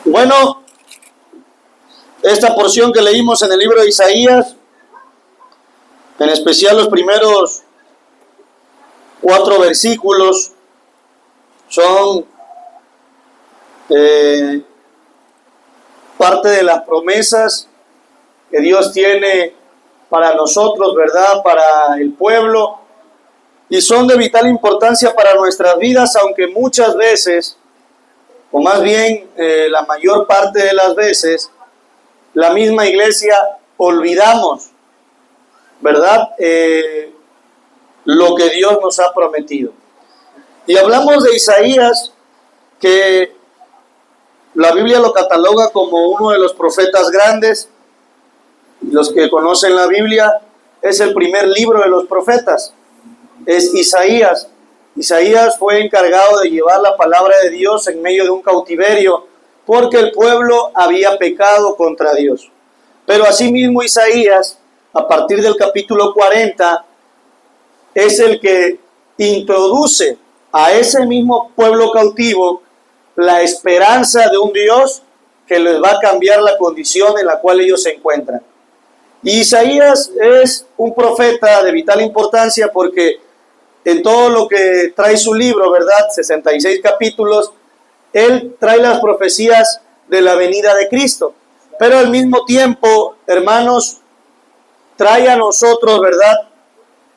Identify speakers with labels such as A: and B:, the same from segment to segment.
A: Bueno, esta porción que leímos en el libro de Isaías, en especial los primeros 4 versículos, son parte de las promesas que Dios tiene para nosotros, ¿verdad? Para el pueblo, y son de vital importancia para nuestras vidas, aunque muchas veces, o más bien la mayor parte de las veces, la misma iglesia olvidamos, ¿verdad? Lo que Dios nos ha prometido. Y hablamos de Isaías, que la Biblia lo cataloga como uno de los profetas grandes. Los que conocen la Biblia, es el primer libro de los profetas, es Isaías. Isaías fue encargado de llevar la palabra de Dios en medio de un cautiverio, porque el pueblo había pecado contra Dios. Pero asimismo Isaías, a partir del capítulo 40, es el que introduce a ese mismo pueblo cautivo la esperanza de un Dios que les va a cambiar la condición en la cual ellos se encuentran. Y Isaías es un profeta de vital importancia porque en todo lo que trae su libro, ¿verdad? 66 capítulos, él trae las profecías de la venida de Cristo. Pero al mismo tiempo, hermanos, trae a nosotros, ¿verdad?,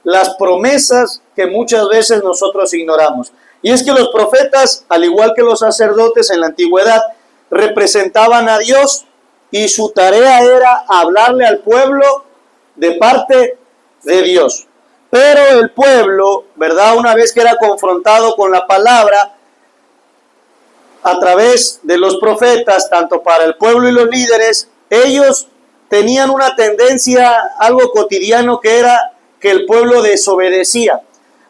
A: las promesas que muchas veces nosotros ignoramos. Y es que los profetas, al igual que los sacerdotes en la antigüedad, representaban a Dios y su tarea era hablarle al pueblo de parte de Dios. Pero el pueblo, ¿verdad?, una vez que era confrontado con la palabra a través de los profetas, tanto para el pueblo y los líderes, ellos tenían una tendencia, algo cotidiano, que era que el pueblo desobedecía.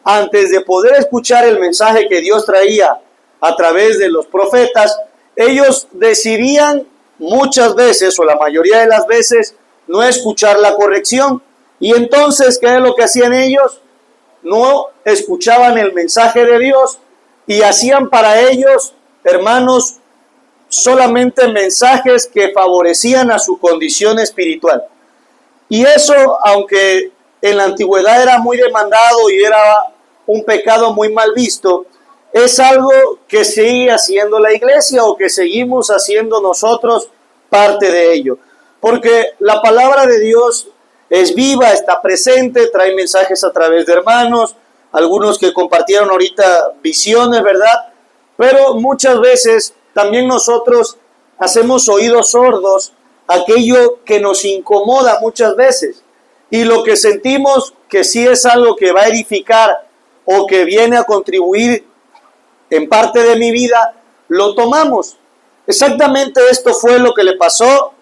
A: Antes de poder escuchar el mensaje que Dios traía a través de los profetas, ellos decidían muchas veces, o la mayoría de las veces, no escuchar la corrección. Y entonces, ¿qué es lo que hacían ellos? No escuchaban el mensaje de Dios y hacían para ellos, hermanos, solamente mensajes que favorecían a su condición espiritual. Y eso, aunque en la antigüedad era muy demandado y era un pecado muy mal visto, es algo que sigue haciendo la iglesia o que seguimos haciendo nosotros parte de ello. Porque la palabra de Dios es viva, está presente, trae mensajes a través de hermanos, algunos que compartieron ahorita visiones, ¿verdad? Pero muchas veces también nosotros hacemos oídos sordos a aquello que nos incomoda muchas veces. Y lo que sentimos que sí es algo que va a edificar o que viene a contribuir en parte de mi vida, lo tomamos. Exactamente esto fue lo que le pasó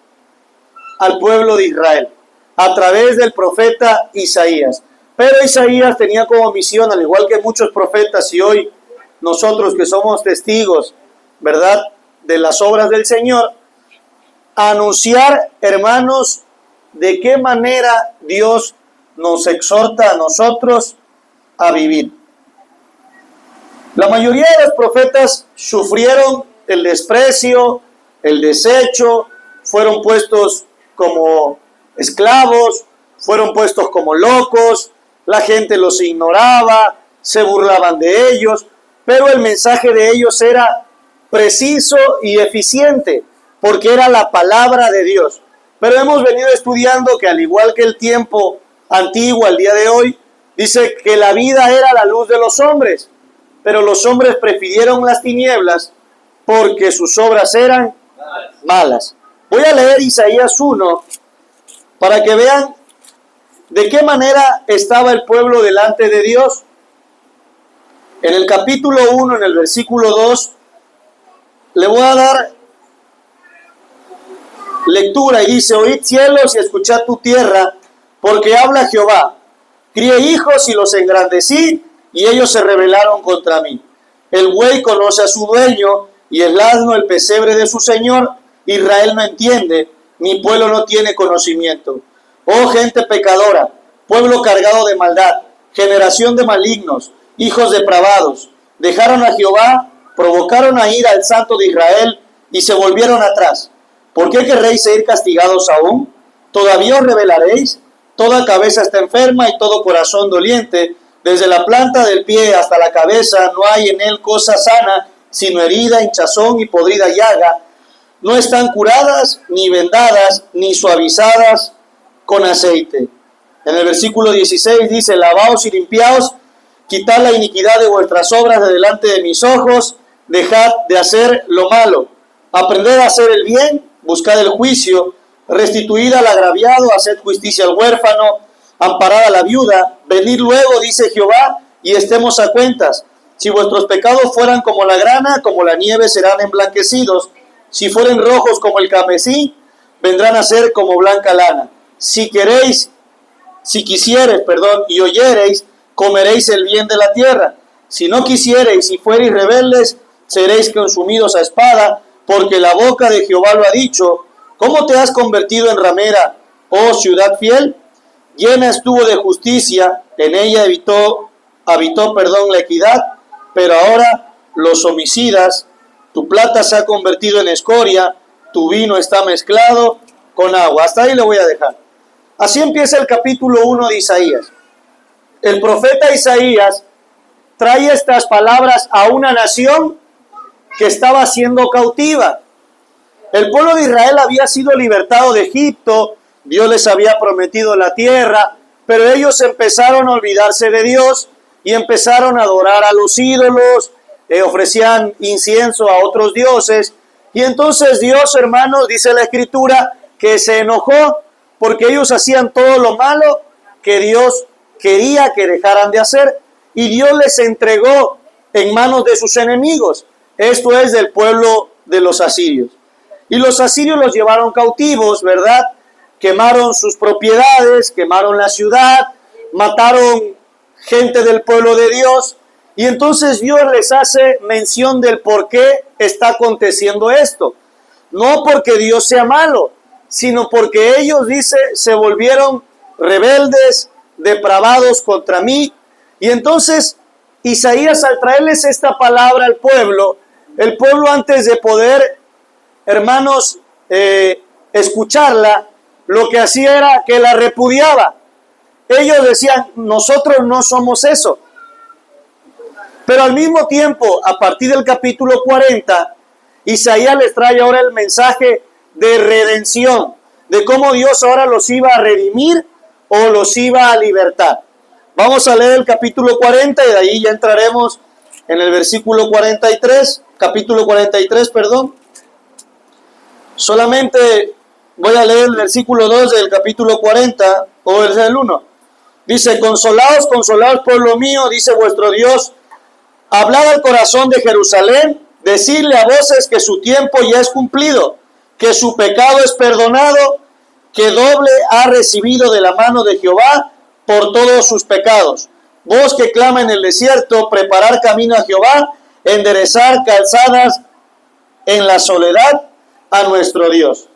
A: al pueblo de Israel a través del profeta Isaías. Pero Isaías tenía como misión, al igual que muchos profetas y hoy nosotros que somos testigos, ¿verdad?, de las obras del Señor, anunciar, hermanos, de qué manera Dios nos exhorta a nosotros a vivir. La mayoría de los profetas sufrieron el desprecio, el desecho, fueron puestos como esclavos, fueron puestos como locos, la gente los ignoraba, se burlaban de ellos, pero el mensaje de ellos era preciso y eficiente, porque era la palabra de Dios. Pero hemos venido estudiando que al igual que el tiempo antiguo, al día de hoy, dice que la vida era la luz de los hombres, pero los hombres prefirieron las tinieblas porque sus obras eran malas. Voy a leer Isaías 1 para que vean de qué manera estaba el pueblo delante de Dios. En el capítulo 1, en el versículo 2, le voy a dar lectura y dice: oíd cielos y escuchad tu tierra, porque habla Jehová. Crié hijos y los engrandecí, y ellos se rebelaron contra mí. El buey conoce a su dueño, y el asno el pesebre de su señor. Israel no entiende, mi pueblo no tiene conocimiento. Oh gente pecadora, pueblo cargado de maldad, generación de malignos, hijos depravados, dejaron a Jehová provocaron a ira al Santo de Israel y se volvieron atrás. ¿Por qué querréis ser castigados aún? ¿Todavía os rebelaréis? Toda cabeza está enferma y todo corazón doliente. Desde la planta del pie hasta la cabeza no hay en él cosa sana, sino herida, hinchazón y podrida llaga. No están curadas, ni vendadas, ni suavizadas con aceite. En el versículo 16 dice: lavaos y limpiaos, quitad la iniquidad de vuestras obras de delante de mis ojos, dejad de hacer lo malo, aprended a hacer el bien, buscad el juicio, restituid al agraviado, haced justicia al huérfano, amparad a la viuda, venid luego, dice Jehová, y estemos a cuentas. Si vuestros pecados fueran como la grana, como la nieve serán emblanquecidos. Si fueren rojos como el carmesí, vendrán a ser como blanca lana. Si quisiereis, y oyereis, comeréis el bien de la tierra. Si no quisiereis y fuereis rebeldes, seréis consumidos a espada, porque la boca de Jehová lo ha dicho. ¿Cómo te has convertido en ramera, oh ciudad fiel? Llena estuvo de justicia, en ella habitó la equidad, pero ahora los homicidas, tu plata se ha convertido en escoria, tu vino está mezclado con agua. Hasta ahí le voy a dejar. Así empieza el capítulo 1 de Isaías. El profeta Isaías trae estas palabras a una nación que estaba siendo cautiva. El pueblo de Israel había sido libertado de Egipto, Dios les había prometido la tierra, pero ellos empezaron a olvidarse de Dios y empezaron a adorar a los ídolos, ofrecían incienso a otros dioses, y entonces Dios, hermanos, dice la Escritura, que se enojó porque ellos hacían todo lo malo que Dios quería que dejaran de hacer, y Dios les entregó en manos de sus enemigos, esto es del pueblo de los asirios. Y los asirios los llevaron cautivos, ¿verdad? Quemaron sus propiedades, quemaron la ciudad, mataron gente del pueblo de Dios. Y entonces Dios les hace mención del por qué está aconteciendo esto. No porque Dios sea malo, sino porque ellos, dice, se volvieron rebeldes, depravados contra mí. Y entonces Isaías, al traerles esta palabra al pueblo, el pueblo, antes de poder, hermanos, escucharla, lo que hacía era que la repudiaba. Ellos decían: nosotros no somos eso. Pero al mismo tiempo, a partir del capítulo 40, Isaías les trae ahora el mensaje de redención, de cómo Dios ahora los iba a redimir o los iba a libertar. Vamos a leer el capítulo 40 y de ahí ya entraremos en el versículo 43, capítulo 43, perdón. Solamente voy a leer el versículo 2 del capítulo 40, o el 1. Dice: consolaos, consolaos, pueblo mío, dice vuestro Dios. Hablad al corazón de Jerusalén, decidle a voces que su tiempo ya es cumplido, que su pecado es perdonado, que doble ha recibido de la mano de Jehová por todos sus pecados. Voz que clama en el desierto, preparar camino a Jehová, enderezar calzadas en la soledad a nuestro Dios.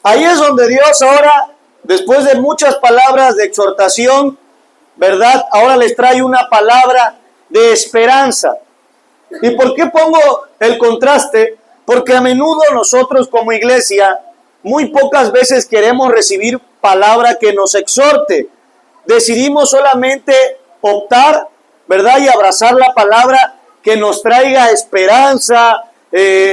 A: Ahí es donde Dios ahora, después de muchas palabras de exhortación, ¿verdad? Ahora les trae una palabra de esperanza. ¿Y por qué pongo el contraste? Porque a menudo nosotros como iglesia muy pocas veces queremos recibir palabra que nos exhorte. Decidimos solamente optar, ¿verdad? Y abrazar la palabra que nos traiga esperanza,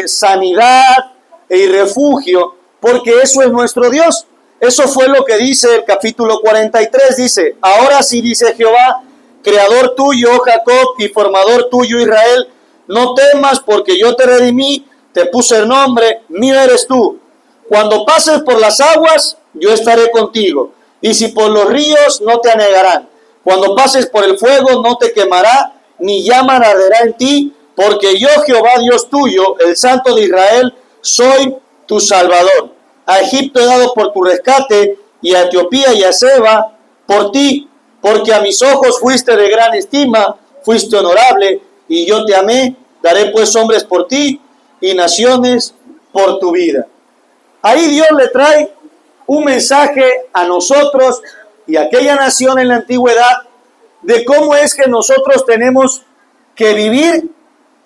A: sanidad y refugio, porque eso es nuestro Dios. Eso fue lo que dice el capítulo 43, dice: ahora sí, dice Jehová, creador tuyo, oh Jacob, y formador tuyo, Israel, no temas, porque yo te redimí, te puse el nombre, mío eres tú. Cuando pases por las aguas, yo estaré contigo, y si por los ríos, no te anegarán. Cuando pases por el fuego, no te quemará, ni llama arderá en ti, porque yo, Jehová Dios tuyo, el Santo de Israel, soy tu Salvador. A Egipto he dado por tu rescate, y a Etiopía y a Seba por ti, porque a mis ojos fuiste de gran estima, fuiste honorable, y yo te amé. Daré pues hombres por ti, y naciones por tu vida. Ahí Dios le trae un mensaje a nosotros y a aquella nación en la antigüedad de cómo es que nosotros tenemos que vivir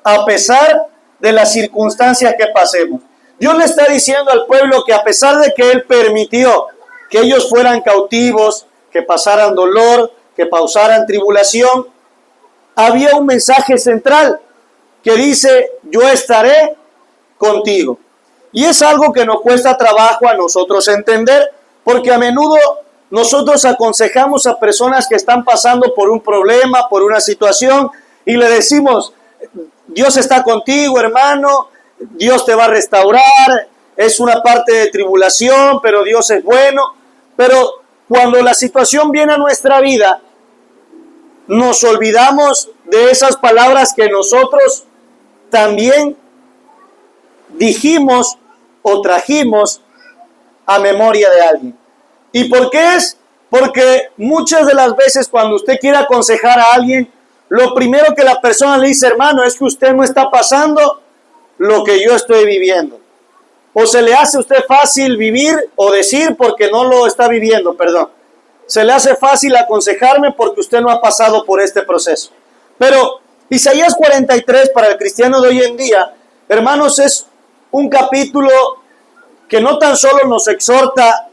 A: a pesar de las circunstancias que pasemos. Dios le está diciendo al pueblo que a pesar de que Él permitió que ellos fueran cautivos, que pasaran dolor, que pasaran tribulación, había un mensaje central que dice: yo estaré contigo. Y es algo que nos cuesta trabajo a nosotros entender, porque a menudo nosotros aconsejamos a personas que están pasando por un problema, por una situación, y le decimos: Dios está contigo, hermano, Dios te va a restaurar, es una parte de tribulación, pero Dios es bueno. Pero cuando la situación viene a nuestra vida, nos olvidamos de esas palabras que nosotros también dijimos o trajimos a memoria de alguien. ¿Y por qué es? Porque muchas de las veces cuando usted quiere aconsejar a alguien, lo primero que la persona le dice: hermano, es que usted no está pasando lo que yo estoy viviendo. O se le hace a usted fácil vivir o decir porque no lo está viviendo, perdón. Se le hace fácil aconsejarme porque usted no ha pasado por este proceso. Pero Isaías 43 para el cristiano de hoy en día, hermanos, es un capítulo que no tan solo nos exhorta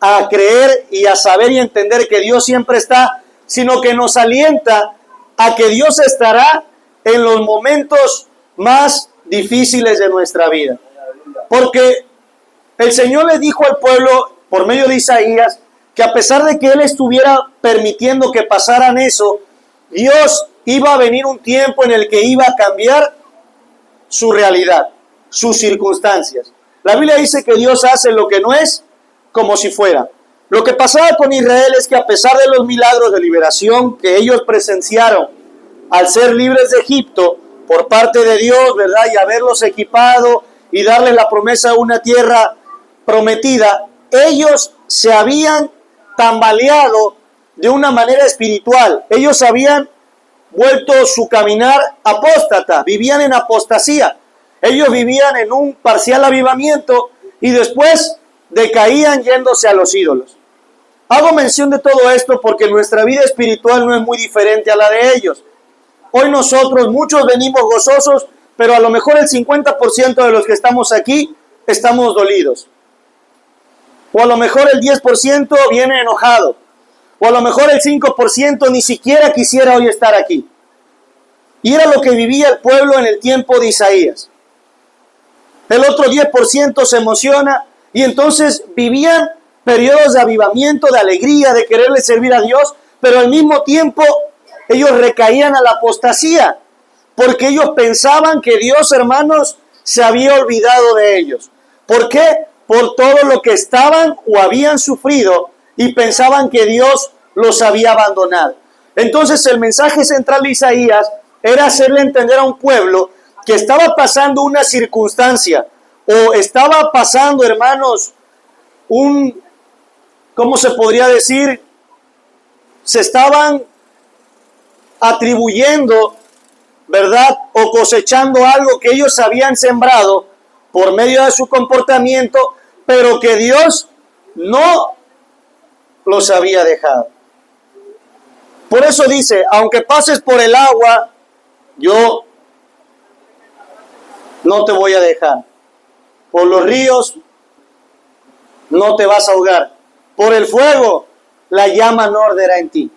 A: a creer y a saber y entender que Dios siempre está, sino que nos alienta a que Dios estará en los momentos más difíciles de nuestra vida. Porque el Señor le dijo al pueblo por medio de Isaías que a pesar de que Él estuviera permitiendo que pasaran eso, Dios iba a venir un tiempo en el que iba a cambiar su realidad, sus circunstancias. La Biblia dice que Dios hace lo que no es como si fuera. Lo que pasaba con Israel es que a pesar de los milagros de liberación que ellos presenciaron al ser libres de Egipto por parte de Dios, ¿verdad? Y haberlos equipado y darles la promesa de una tierra prometida, ellos se habían tambaleado de una manera espiritual. Ellos habían vuelto su caminar apóstata, vivían en apostasía. Ellos vivían en un parcial avivamiento y después decaían yéndose a los ídolos. Hago mención de todo esto porque nuestra vida espiritual no es muy diferente a la de ellos. Hoy nosotros, muchos venimos gozosos, pero a lo mejor el 50% de los que estamos aquí estamos dolidos. O a lo mejor el 10% viene enojado. O a lo mejor el 5% ni siquiera quisiera hoy estar aquí. Y era lo que vivía el pueblo en el tiempo de Isaías. El otro 10% se emociona y entonces vivían periodos de avivamiento, de alegría, de quererle servir a Dios, pero al mismo tiempo ellos recaían a la apostasía, porque ellos pensaban que Dios, hermanos, se había olvidado de ellos. ¿Por qué? Por todo lo que estaban o habían sufrido y pensaban que Dios los había abandonado. Entonces el mensaje central de Isaías era hacerle entender a un pueblo que estaba pasando una circunstancia o estaba pasando, hermanos, ¿cómo se podría decir? Se estaban atribuyendo, ¿verdad? O cosechando algo que ellos habían sembrado por medio de su comportamiento, pero que Dios no los había dejado. Por eso dice: aunque pases por el agua, yo no te voy a dejar. Por los ríos no te vas a ahogar. Por el fuego la llama no arderá en ti.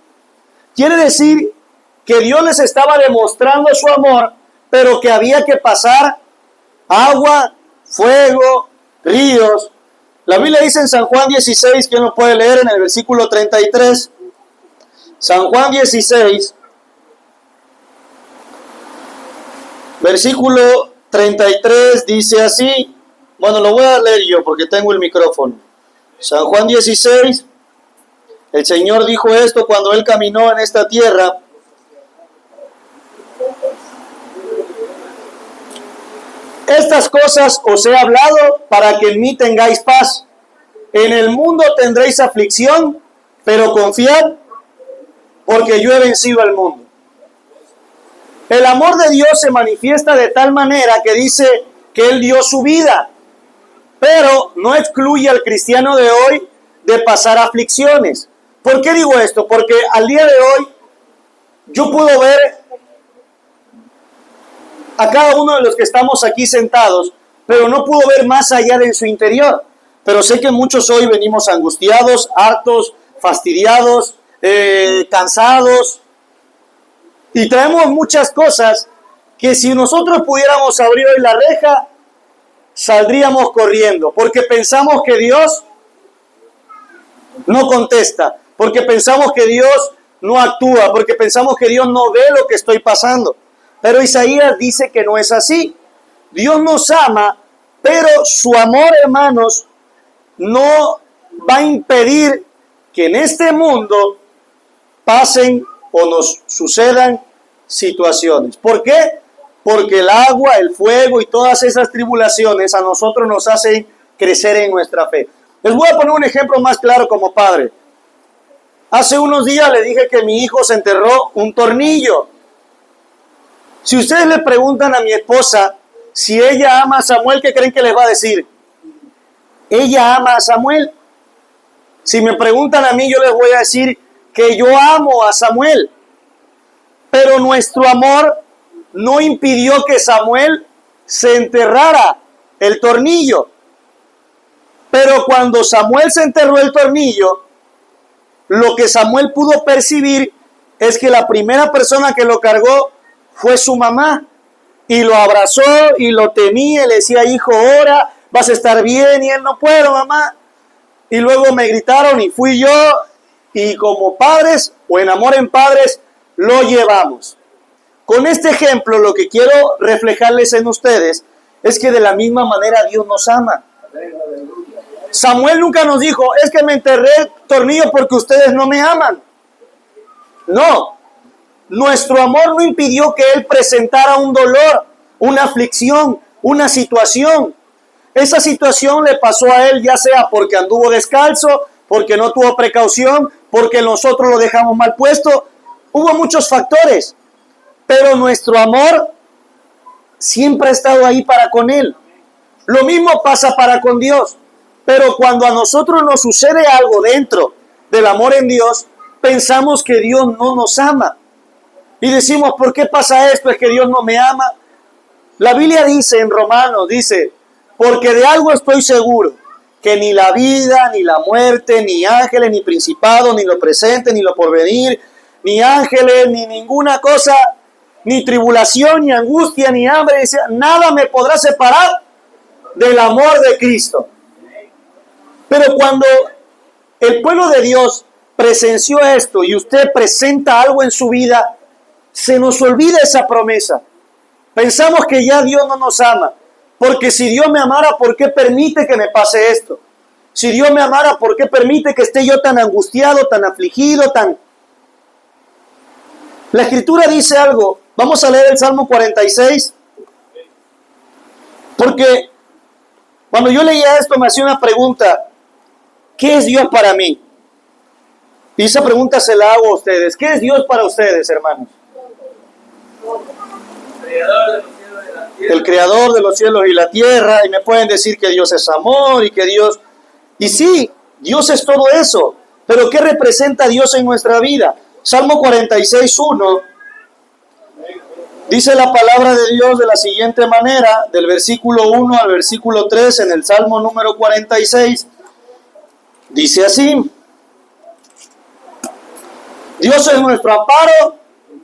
A: Quiere decir que Dios les estaba demostrando su amor, pero que había que pasar agua, fuego, ríos. La Biblia dice en San Juan 16, ¿quién lo puede leer? En el versículo 33. San Juan 16, versículo 33 dice así. Bueno, lo voy a leer yo porque tengo el micrófono. San Juan 16, el Señor dijo esto cuando Él caminó en esta tierra. Estas cosas os he hablado para que en mí tengáis paz. En el mundo tendréis aflicción, pero confiad, porque yo he vencido al mundo. El amor de Dios se manifiesta de tal manera que dice que Él dio su vida, pero no excluye al cristiano de hoy de pasar aflicciones. ¿Por qué digo esto? Porque al día de hoy yo puedo ver a cada uno de los que estamos aquí sentados, pero no pudo ver más allá de su interior. Pero sé que muchos hoy venimos angustiados, hartos, fastidiados, cansados, y traemos muchas cosas que si nosotros pudiéramos abrir hoy la reja, saldríamos corriendo, porque pensamos que Dios no contesta, porque pensamos que Dios no actúa, porque pensamos que Dios no ve lo que estoy pasando. Pero Isaías dice que no es así. Dios nos ama, pero su amor, hermanos, no va a impedir que en este mundo pasen o nos sucedan situaciones. ¿Por qué? Porque el agua, el fuego y todas esas tribulaciones a nosotros nos hacen crecer en nuestra fe. Les voy a poner un ejemplo más claro como padre. Hace unos días le dije que mi hijo se enterró un tornillo. Si ustedes le preguntan a mi esposa si ella ama a Samuel, ¿qué creen que les va a decir? Ella ama a Samuel. Si me preguntan a mí, yo les voy a decir que yo amo a Samuel. Pero nuestro amor no impidió que Samuel se enterrara el tornillo. Pero cuando Samuel se enterró el tornillo, lo que Samuel pudo percibir es que la primera persona que lo cargó fue su mamá. Y lo abrazó y lo tenía, le decía, hijo, ora, vas a estar bien. Y él, no puedo, mamá. Y luego me gritaron y fui yo. Y como padres, o en amor en padres, lo llevamos. Con este ejemplo, lo que quiero reflejarles en ustedes es que de la misma manera Dios nos ama. Samuel nunca nos dijo, es que me enterré el tornillo porque ustedes no me aman. No, nuestro amor no impidió que él presentara un dolor, una aflicción, una situación. Esa situación le pasó a él ya sea porque anduvo descalzo, porque no tuvo precaución, porque nosotros lo dejamos mal puesto. Hubo muchos factores, pero nuestro amor siempre ha estado ahí para con él. Lo mismo pasa para con Dios. Pero cuando a nosotros nos sucede algo dentro del amor en Dios, pensamos que Dios no nos ama. Y decimos, ¿por qué pasa esto? ¿Es que Dios no me ama? La Biblia dice en Romanos, dice, porque de algo estoy seguro, que ni la vida, ni la muerte, ni ángeles, ni principados, ni lo presente, ni lo porvenir, ni ángeles, ni ninguna cosa, ni tribulación, ni angustia, ni hambre, dice, nada me podrá separar del amor de Cristo. Pero cuando el pueblo de Dios presenció esto y usted presenta algo en su vida, se nos olvida esa promesa. Pensamos que ya Dios no nos ama. Porque si Dios me amara, ¿por qué permite que me pase esto? Si Dios me amara, ¿por qué permite que esté yo tan angustiado, tan afligido, tan... La Escritura dice algo. Vamos a leer el Salmo 46. Porque cuando yo leía esto me hacía una pregunta. ¿Qué es Dios para mí? Y esa pregunta se la hago a ustedes. ¿Qué es Dios para ustedes, hermanos? El creador de los cielos y la tierra. Y me pueden decir que Dios es amor y que Dios... Y sí, Dios es todo eso. Pero ¿qué representa Dios en nuestra vida? Salmo 46:1 dice la palabra de Dios de la siguiente manera, del versículo 1 al versículo 3 en el Salmo número 46. Dice así: Dios es nuestro amparo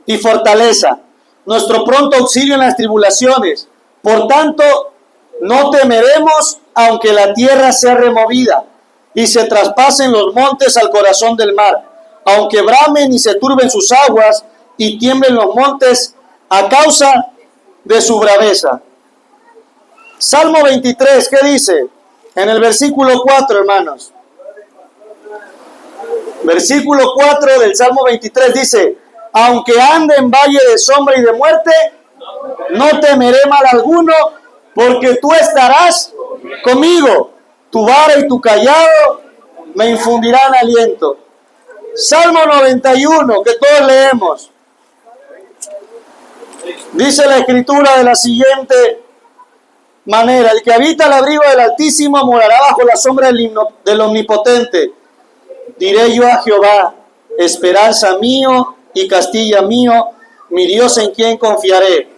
A: y fortaleza, nuestro pronto auxilio en las tribulaciones. Por tanto, no temeremos aunque la tierra sea removida y se traspasen los montes al corazón del mar, aunque bramen y se turben sus aguas y tiemblen los montes a causa de su braveza. Salmo 23, ¿qué dice? En el versículo 4, hermanos. Versículo 4 del Salmo 23 dice: aunque ande en valle de sombra y de muerte, no temeré mal alguno, porque tú estarás conmigo. Tu vara y tu callado me infundirán aliento. Salmo 91, que todos leemos. Dice la Escritura de la siguiente manera: el que habita al abrigo del Altísimo morará bajo la sombra del Omnipotente. Diré yo a Jehová, esperanza mío y castilla mío, mi Dios en quien confiaré.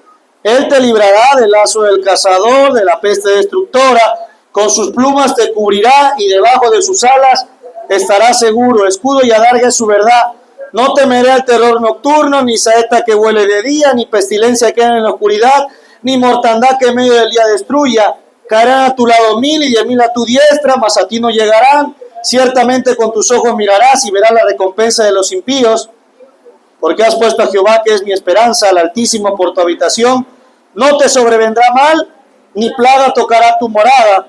A: Él te librará del lazo del cazador, de la peste destructora. Con sus plumas te cubrirá y debajo de sus alas estarás seguro. Escudo y adarga es su verdad. No temeré al terror nocturno, ni saeta que huele de día, ni pestilencia que anda en la oscuridad, ni mortandad que en medio del día destruya. Caerán a tu lado 1000 y 10,000 a tu diestra, mas a ti no llegarán. Ciertamente con tus ojos mirarás y verás la recompensa de los impíos. Porque has puesto a Jehová, que es mi esperanza, al Altísimo por tu habitación. No te sobrevendrá mal, ni plaga tocará tu morada,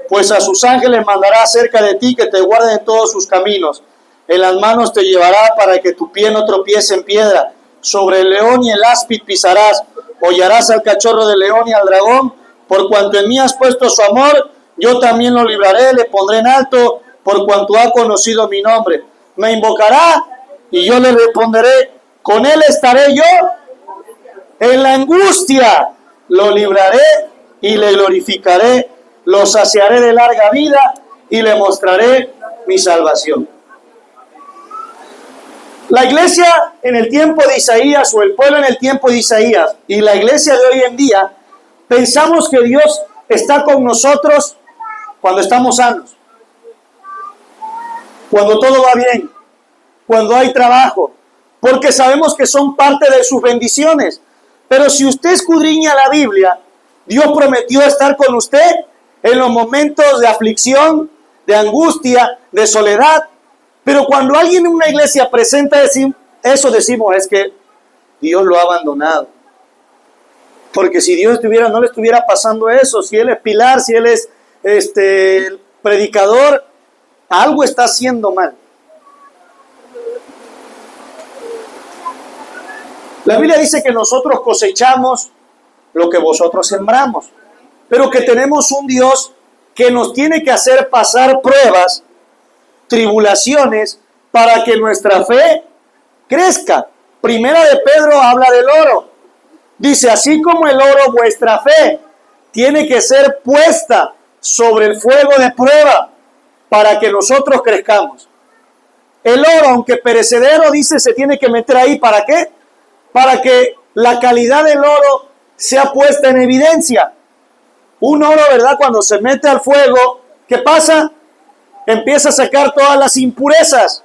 A: pues a sus ángeles mandará cerca de ti que te guarden en todos sus caminos. En las manos te llevará para que tu pie no tropiece en piedra. Sobre el león y el áspid pisarás. Hollarás al cachorro del león y al dragón. Por cuanto en mí has puesto su amor, yo también lo libraré, le pondré en alto, por cuanto ha conocido mi nombre. Me invocará y yo le responderé. Con él estaré yo en la angustia. Lo libraré y le glorificaré. Lo saciaré de larga vida y le mostraré mi salvación. La iglesia en el tiempo de Isaías, o el pueblo en el tiempo de Isaías, y la iglesia de hoy en día, pensamos que Dios está con nosotros cuando estamos sanos, cuando todo va bien, cuando hay trabajo, porque sabemos que son parte de sus bendiciones. Pero si usted escudriña la Biblia, Dios prometió estar con usted en los momentos de aflicción, de angustia, de soledad. Pero cuando alguien en una iglesia presenta eso, decimos, es que Dios lo ha abandonado. Porque si Dios no le estuviera pasando eso, si Él es pilar, si Él es predicador, algo está haciendo mal. La Biblia dice que nosotros cosechamos lo que vosotros sembramos, pero que tenemos un Dios que nos tiene que hacer pasar pruebas, tribulaciones, para que nuestra fe crezca. Primera de Pedro habla del oro. Dice, así como el oro, vuestra fe tiene que ser puesta sobre el fuego de prueba para que nosotros crezcamos. El oro, aunque perecedero, dice, se tiene que meter ahí. ¿Para qué? Para que la calidad del oro sea puesta en evidencia. Un oro, ¿verdad? Cuando se mete al fuego, ¿qué pasa? Empieza a sacar todas las impurezas.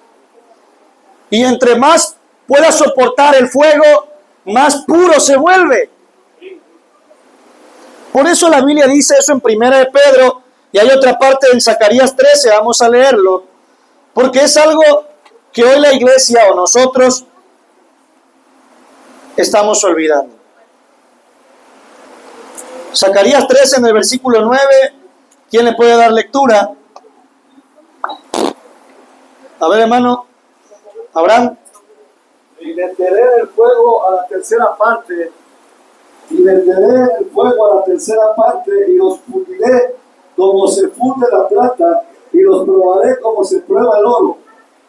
A: Y entre más pueda soportar el fuego, más puro se vuelve. Por eso la Biblia dice eso en Primera de Pedro, y hay otra parte en Zacarías 13, vamos a leerlo, porque es algo que hoy la iglesia o nosotros estamos olvidando. Zacarías 13 en el versículo 9, ¿quién le puede dar lectura? A ver, hermano, Abraham.
B: Y meteré el fuego a la tercera parte, y meteré el fuego a la tercera parte, y los fundiré como se funde la plata, y los probaré como se prueba el oro.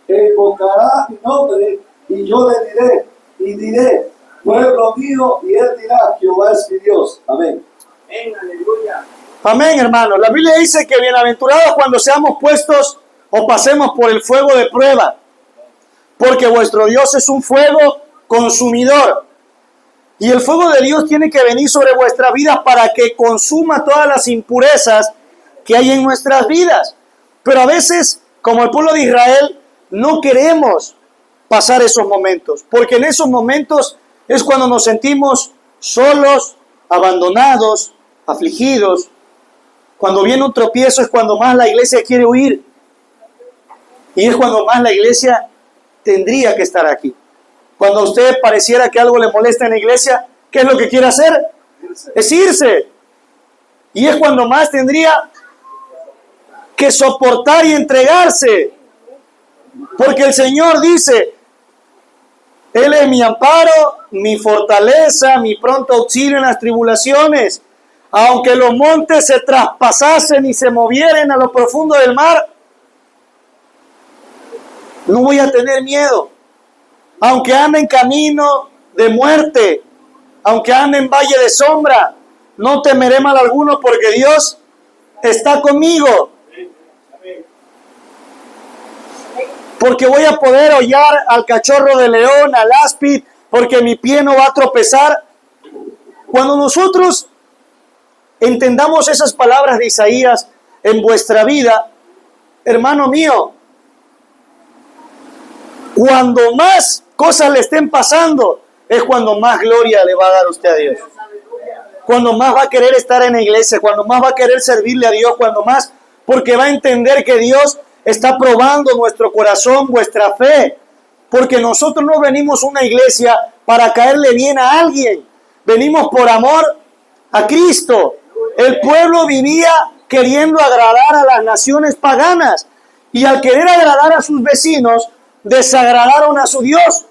B: E invocará mi nombre, y yo le diré, y diré, pueblo mío, y él dirá, Jehová es mi Dios. Amén. Amén, aleluya.
A: Amén, hermano. La Biblia dice que bienaventurados cuando seamos puestos o pasemos por el fuego de prueba, porque vuestro Dios es un fuego consumidor. Y el fuego de Dios tiene que venir sobre vuestras vidas para que consuma todas las impurezas que hay en nuestras vidas. Pero a veces, como el pueblo de Israel, no queremos pasar esos momentos, porque en esos momentos es cuando nos sentimos solos, abandonados, afligidos. Cuando viene un tropiezo es cuando más la iglesia quiere huir. Y es cuando más la iglesia tendría que estar aquí. Cuando a usted pareciera que algo le molesta en la iglesia, ¿qué es lo que quiere hacer? Es irse. Y es cuando más tendría que soportar y entregarse. Porque el Señor dice, Él es mi amparo, mi fortaleza, mi pronto auxilio en las tribulaciones. Aunque los montes se traspasasen y se movieren a lo profundo del mar, no voy a tener miedo. Aunque ande en camino de muerte, aunque ande en valle de sombra, no temeré mal alguno porque Dios está conmigo. Porque voy a poder hollar al cachorro de león, al áspid, porque mi pie no va a tropezar. Cuando nosotros entendamos esas palabras de Isaías en vuestra vida, hermano mío, cuando más cosas le estén pasando, es cuando más gloria le va a dar usted a Dios. Cuando más va a querer estar en la iglesia, cuando más va a querer servirle a Dios, cuando más, porque va a entender que Dios está probando nuestro corazón, vuestra fe. Porque nosotros no venimos a una iglesia para caerle bien a alguien. Venimos por amor a Cristo. El pueblo vivía queriendo agradar a las naciones paganas. Y al querer agradar a sus vecinos, desagradaron a su Dios.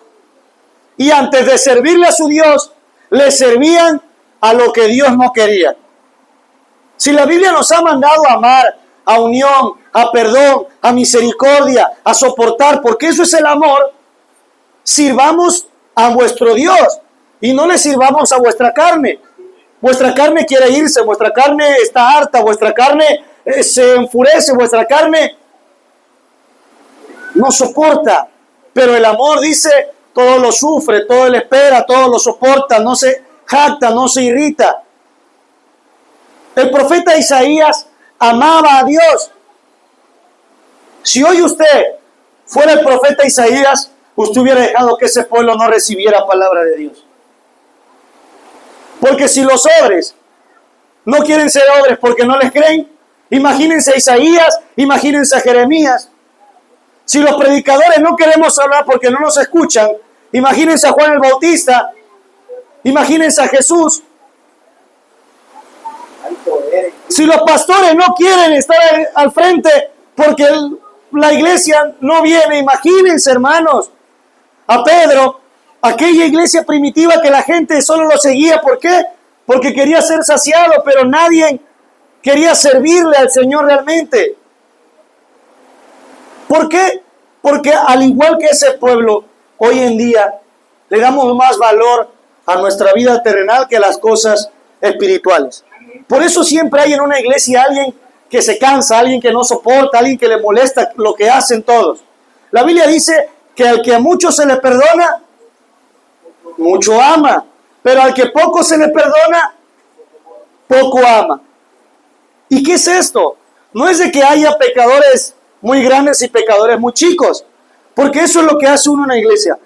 A: Y antes de servirle a su Dios, le servían a lo que Dios no quería. Si la Biblia nos ha mandado a amar, a unión, a perdón, a misericordia, a soportar, porque eso es el amor, sirvamos a vuestro Dios y no le sirvamos a vuestra carne. Vuestra carne quiere irse, vuestra carne está harta, vuestra carne se enfurece, vuestra carne no soporta. Pero el amor dice, todo lo sufre, todo lo espera, todo lo soporta, no se jacta, no se irrita. El profeta Isaías amaba a Dios. Si hoy usted fuera el profeta Isaías, usted hubiera dejado que ese pueblo no recibiera palabra de Dios. Porque si los hombres no quieren ser hombres porque no les creen, imagínense a Isaías, imagínense a Jeremías. Si los predicadores no queremos hablar porque no nos escuchan, imagínense a Juan el Bautista, imagínense a Jesús. Si los pastores no quieren estar al frente porque la iglesia no viene, imagínense, hermanos, a Pedro, aquella iglesia primitiva que la gente solo lo seguía. ¿Por qué? Porque quería ser saciado, pero nadie quería servirle al Señor realmente. ¿Por qué? Porque al igual que ese pueblo, hoy en día le damos más valor a nuestra vida terrenal que a las cosas espirituales. Por eso siempre hay en una iglesia alguien que se cansa, alguien que no soporta, alguien que le molesta lo que hacen todos. La Biblia dice que al que a mucho se le perdona, mucho ama. Pero al que poco se le perdona, poco ama. ¿Y qué es esto? No es de que haya pecadores muy grandes y pecadores muy chicos, porque eso es lo que hace uno en la iglesia.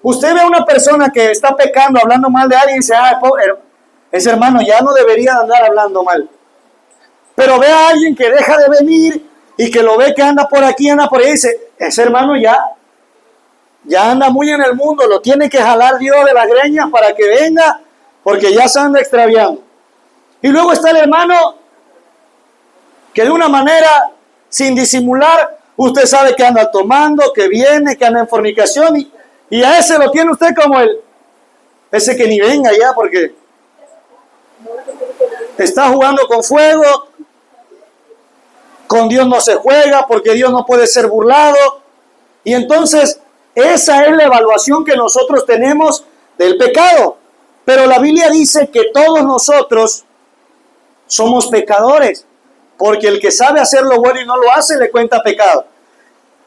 A: Usted ve a una persona que está pecando, hablando mal de alguien y dice, pobre, ese hermano ya no debería andar hablando mal. Pero ve a alguien que deja de venir y que lo ve que anda por aquí, anda por ahí, y dice, ese hermano ya anda muy en el mundo, lo tiene que jalar Dios de las greñas para que venga, porque ya se anda extraviando. Y luego está el hermano que de una manera, sin disimular, usted sabe que anda tomando, que viene, que anda en fornicación, y a ese lo tiene usted como ese que ni venga ya, porque está jugando con fuego, con Dios no se juega, porque Dios no puede ser burlado. Y entonces, esa es la evaluación que nosotros tenemos del pecado. Pero la Biblia dice que todos nosotros somos pecadores, porque el que sabe hacer lo bueno y no lo hace, le cuenta pecado.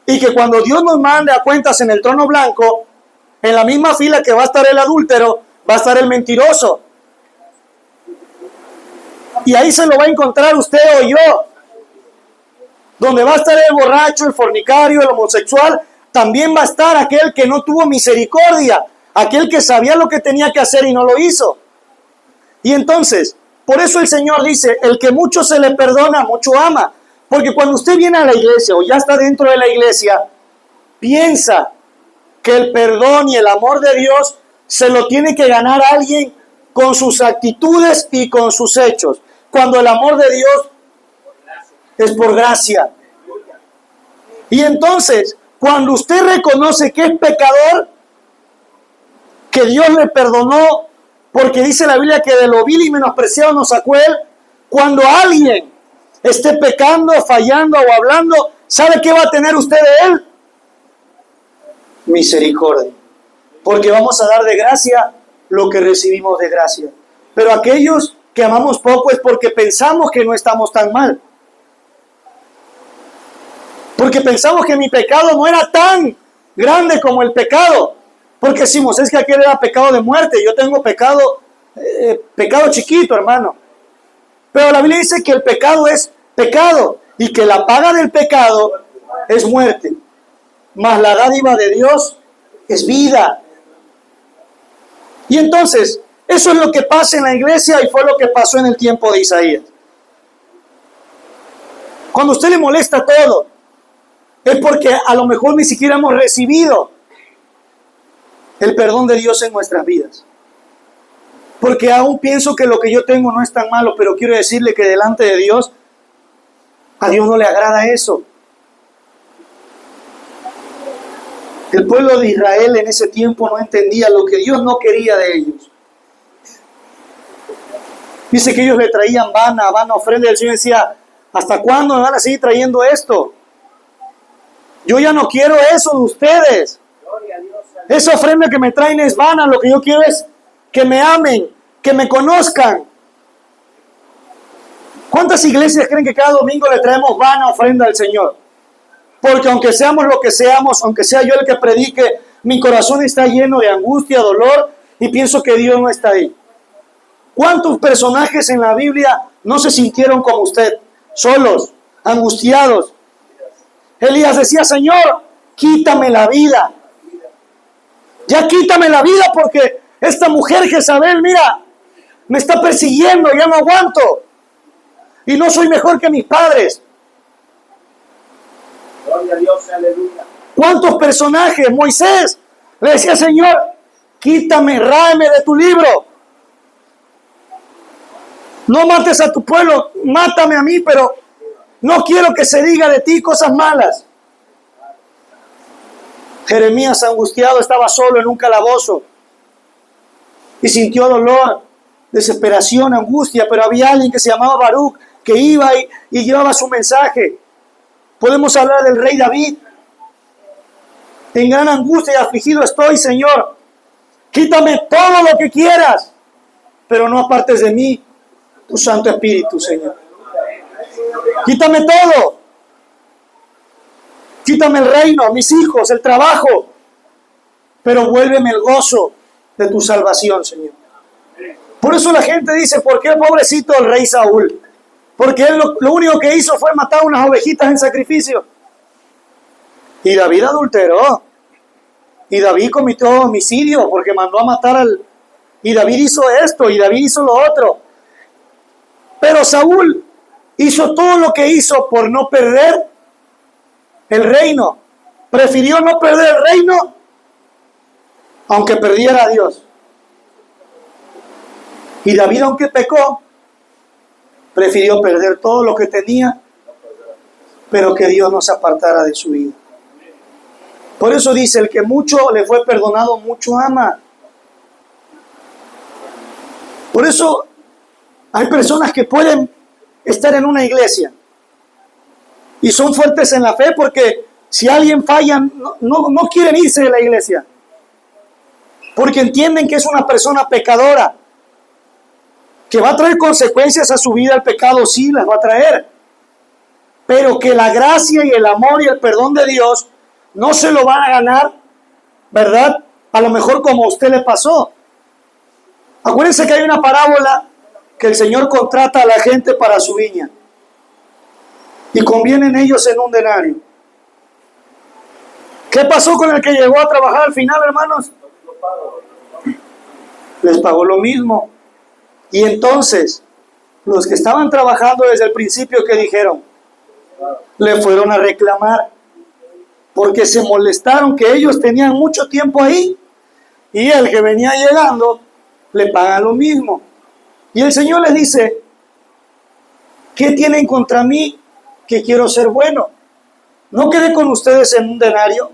A: Y que cuando Dios nos mande a cuentas en el trono blanco, en la misma fila que va a estar el adúltero, va a estar el mentiroso. Y ahí se lo va a encontrar usted o yo. Donde va a estar el borracho, el fornicario, el homosexual, también va a estar aquel que no tuvo misericordia, aquel que sabía lo que tenía que hacer y no lo hizo. Y entonces, por eso el Señor dice, el que mucho se le perdona, mucho ama. Porque cuando usted viene a la iglesia o ya está dentro de la iglesia, piensa que el perdón y el amor de Dios se lo tiene que ganar alguien con sus actitudes y con sus hechos. Cuando el amor de Dios es por gracia. Y entonces, cuando usted reconoce que es pecador, que Dios le perdonó, porque dice la Biblia que de lo vil y menospreciado nos sacó Él, cuando alguien esté pecando, fallando o hablando, ¿sabe qué va a tener usted de Él? Misericordia. Porque vamos a dar de gracia lo que recibimos de gracia. Pero aquellos que amamos poco es porque pensamos que no estamos tan mal. Porque pensamos que mi pecado no era tan grande como el pecado. Porque decimos, es que aquel era pecado de muerte, yo tengo pecado pecado chiquito, hermano. Pero la Biblia dice que el pecado es pecado y que la paga del pecado es muerte. Mas la dádiva de Dios es vida. Y entonces, eso es lo que pasa en la iglesia y fue lo que pasó en el tiempo de Isaías. Cuando a usted le molesta todo, es porque a lo mejor ni siquiera hemos recibido el perdón de Dios en nuestras vidas. Porque aún pienso que lo que yo tengo no es tan malo, pero quiero decirle que delante de Dios, a Dios no le agrada eso. El pueblo de Israel en ese tiempo no entendía lo que Dios no quería de ellos. Dice que ellos le traían vana ofrenda, y el Señor decía, ¿hasta cuándo me van a seguir trayendo esto? Yo ya no quiero eso de ustedes. Esa ofrenda que me traen es vana, lo que yo quiero es que me amen, que me conozcan. ¿Cuántas iglesias creen que cada domingo le traemos vana ofrenda al Señor? Porque aunque seamos lo que seamos, aunque sea yo el que predique, mi corazón está lleno de angustia, dolor, y pienso que Dios no está ahí. ¿Cuántos personajes en la Biblia no se sintieron como usted? Solos, angustiados. Elías decía, Señor, quítame la vida. Ya quítame la vida porque esta mujer Jezabel, mira, me está persiguiendo, ya no aguanto. Y no soy mejor que mis padres.
B: Gloria a Dios, aleluya.
A: ¿Cuántos personajes? Moisés le decía, Señor, quítame, ráeme de tu libro. No mates a tu pueblo, mátame a mí, pero no quiero que se diga de ti cosas malas. Jeremías, angustiado, estaba solo en un calabozo y sintió dolor, desesperación, angustia, pero había alguien que se llamaba Baruch que iba y llevaba su mensaje. Podemos hablar del rey David. En gran angustia y afligido estoy, Señor. Quítame todo lo que quieras, pero no apartes de mí tu Santo Espíritu, Señor. Quítame todo. Quítame el reino, mis hijos, el trabajo, pero vuélveme el gozo de tu salvación, Señor. Por eso la gente dice, ¿por qué pobrecito el rey Saúl? Porque él lo único que hizo fue matar unas ovejitas en sacrificio. Y David adulteró. Y David cometió homicidio porque mandó a matar al... Y David hizo esto, y David hizo lo otro. Pero Saúl hizo todo lo que hizo por no perder el reino. Prefirió no perder el reino, aunque perdiera a Dios. Y David, aunque pecó, prefirió perder todo lo que tenía, pero que Dios no se apartara de su vida. Por eso dice, el que mucho le fue perdonado, mucho ama. Por eso hay personas que pueden estar en una iglesia y son fuertes en la fe porque si alguien falla, no quieren irse de la iglesia. Porque entienden que es una persona pecadora, que va a traer consecuencias a su vida. El pecado sí las va a traer, pero que la gracia y el amor y el perdón de Dios no se lo van a ganar, ¿verdad? A lo mejor como a usted le pasó. Acuérdense que hay una parábola que el Señor contrata a la gente para su viña y convienen ellos en un denario. ¿Qué pasó con el que llegó a trabajar al final, hermanos? Les pagó lo mismo. Y entonces, los que estaban trabajando desde el principio, ¿qué dijeron? Le fueron a reclamar, porque se molestaron que ellos tenían mucho tiempo ahí, y el que venía llegando, le paga lo mismo. Y el Señor les dice, ¿qué tienen contra mí que quiero ser bueno? No quedé con ustedes en un denario.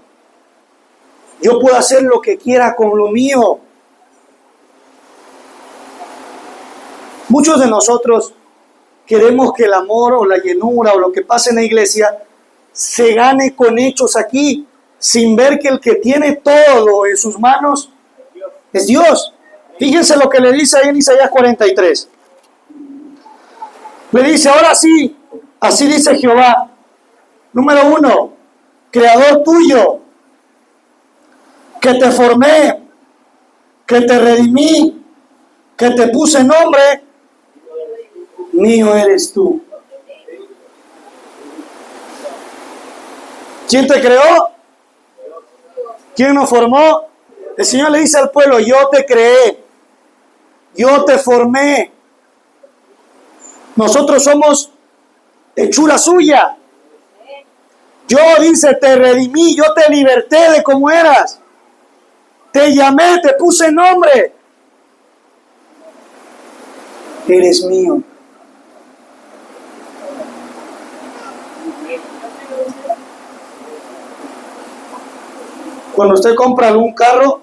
A: Yo puedo hacer lo que quiera con lo mío. Muchos de nosotros queremos que el amor o la llenura o lo que pase en la iglesia se gane con hechos aquí, sin ver que el que tiene todo en sus manos es Dios. Fíjense lo que le dice ahí en Isaías 43. Le dice, ahora sí, así dice Jehová. Número 1, creador tuyo, que te formé, que te redimí, que te puse nombre, mío eres tú. ¿Quién te creó? ¿Quién nos formó? El Señor le dice al pueblo, yo te creé, yo te formé. Nosotros somos hechura suya. Yo, dice, te redimí, yo te liberté de cómo eras. Te llamé, te puse nombre. Eres mío. Cuando usted compra algún carro,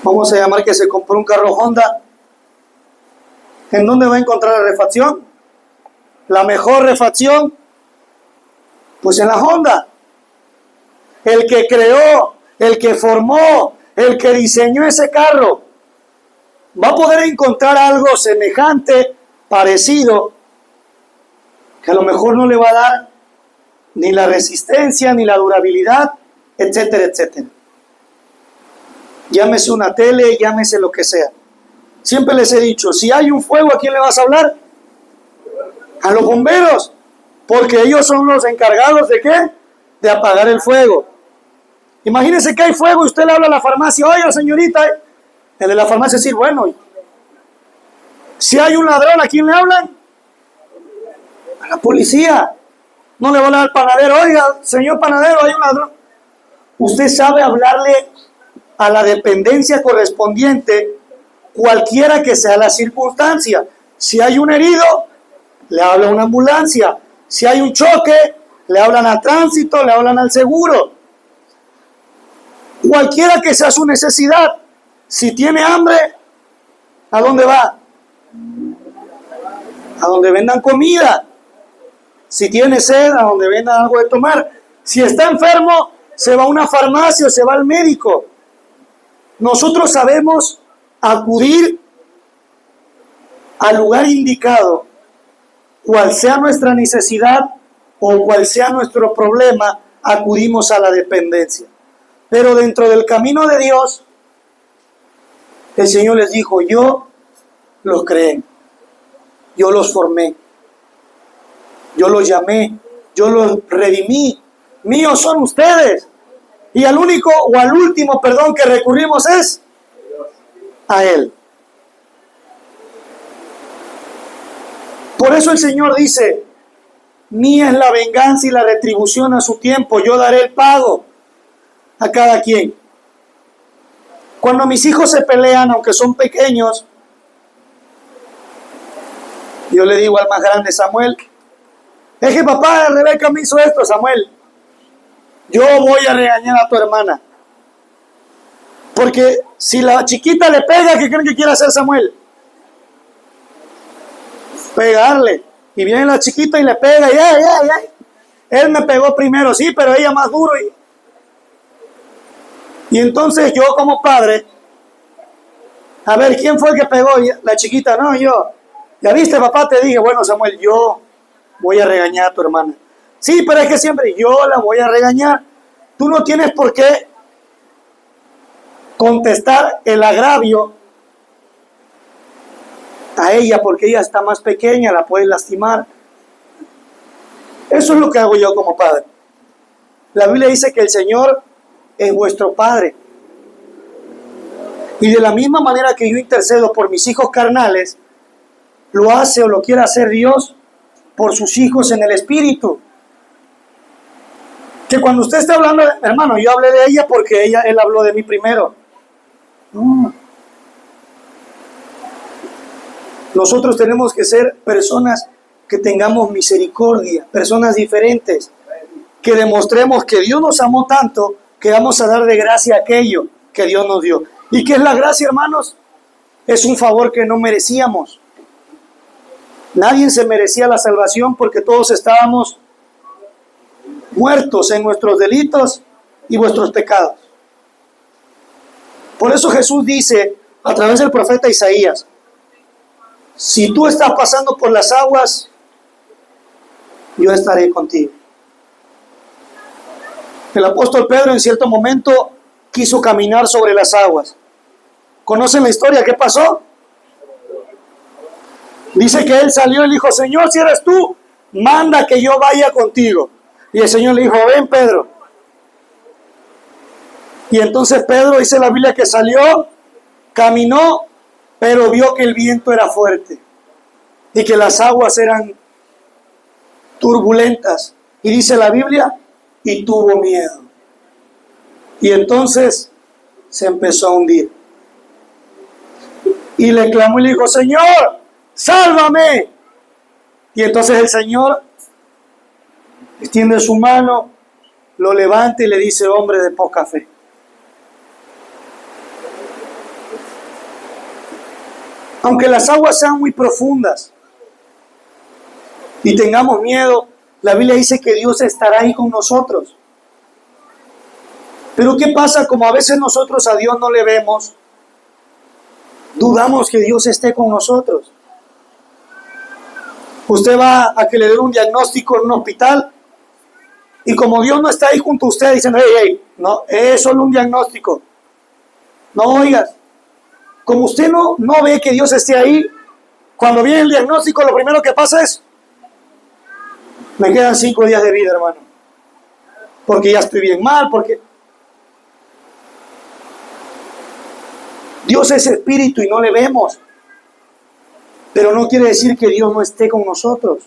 A: vamos a llamar que se compró un carro Honda, ¿en dónde va a encontrar la refacción? La mejor refacción, pues en la Honda. El que creó, el que formó, el que diseñó ese carro, va a poder encontrar algo semejante, parecido, que a lo mejor no le va a dar ni la resistencia, ni la durabilidad, etcétera, etcétera. Llámese una tele, llámese lo que sea. Siempre les he dicho, si hay un fuego, ¿a quién le vas a hablar? A los bomberos, porque ellos son los encargados ¿de qué? De apagar el fuego. Imagínense que hay fuego y usted le habla a la farmacia, oiga señorita, el de la farmacia decir, bueno, si hay un ladrón, ¿a quién le hablan? A la policía. No le van a hablar al panadero, oiga, señor panadero, hay un ladrón. Usted sabe hablarle a la dependencia correspondiente, cualquiera que sea la circunstancia. Si hay un herido, le habla a una ambulancia. Si hay un choque, le hablan a tránsito, le hablan al seguro. Cualquiera que sea su necesidad. Si tiene hambre, ¿a dónde va? A donde vendan comida. Si tiene sed, a donde vendan algo de tomar. Si está enfermo, se va a una farmacia o se va al médico. Nosotros sabemos acudir al lugar indicado, cual sea nuestra necesidad o cual sea nuestro problema, acudimos a la dependencia. Pero dentro del camino de Dios, el Señor les dijo, yo los creé, yo los formé, yo los llamé, yo los redimí, míos son ustedes. Y al único o al último perdón que recurrimos es a Él. Por eso el Señor dice, mía es la venganza y la retribución a su tiempo, yo daré el pago a cada quien. Cuando mis hijos se pelean, aunque son pequeños, yo le digo al más grande, Samuel, es que papá, Rebeca me hizo esto, Samuel. Yo voy a regañar a tu hermana. Porque si la chiquita le pega, ¿qué creen que quiere hacer Samuel? Pegarle. Y viene la chiquita y le pega. Él me pegó primero, sí, pero ella más duro. Y entonces yo como padre, a ver, ¿quién fue el que pegó? La chiquita, no, yo. Ya viste, papá, te dije, bueno, Samuel, yo voy a regañar a tu hermana. Sí, pero es que siempre yo la voy a regañar. Tú no tienes por qué contestar el agravio a ella porque ella está más pequeña, la puedes lastimar. Eso es lo que hago yo como padre. La Biblia dice que el Señor es vuestro Padre. Y de la misma manera que yo intercedo por mis hijos carnales, lo hace o lo quiere hacer Dios por sus hijos en el Espíritu. Que cuando usted está hablando, hermano, yo hablé de ella porque él habló de mí primero. No. Nosotros tenemos que ser personas que tengamos misericordia, personas diferentes, que demostremos que Dios nos amó tanto que vamos a dar de gracia aquello que Dios nos dio. ¿Y qué es la gracia, hermanos? Es un favor que no merecíamos. Nadie se merecía la salvación porque todos estábamos muertos en nuestros delitos y vuestros pecados. Por eso Jesús dice a través del profeta Isaías, si tú estás pasando por las aguas, yo estaré contigo. El apóstol Pedro en cierto momento quiso caminar sobre las aguas. ¿Conocen la historia? ¿Qué pasó? Dice que él salió y le dijo, Señor, si eres tú, manda que yo vaya contigo. Y el Señor le dijo, ven Pedro. Y entonces Pedro, dice la Biblia, que salió, caminó, pero vio que el viento era fuerte y que las aguas eran turbulentas. Y dice la Biblia, y tuvo miedo. Y entonces se empezó a hundir. Y le clamó y le dijo, Señor, sálvame. Y entonces el Señor extiende su mano, lo levanta y le dice, hombre de poca fe. Aunque las aguas sean muy profundas y tengamos miedo, la Biblia dice que Dios estará ahí con nosotros. Pero ¿qué pasa? Como a veces nosotros a Dios no le vemos, dudamos que Dios esté con nosotros. Usted va a que le den un diagnóstico en un hospital y como Dios no está ahí junto a usted diciendo, hey, no, es solo un diagnóstico. No oigas. Como usted no ve que Dios esté ahí, cuando viene el diagnóstico, lo primero que pasa es, me quedan 5 días de vida, hermano. Porque ya estoy bien mal, porque Dios es espíritu y no le vemos. Pero no quiere decir que Dios no esté con nosotros.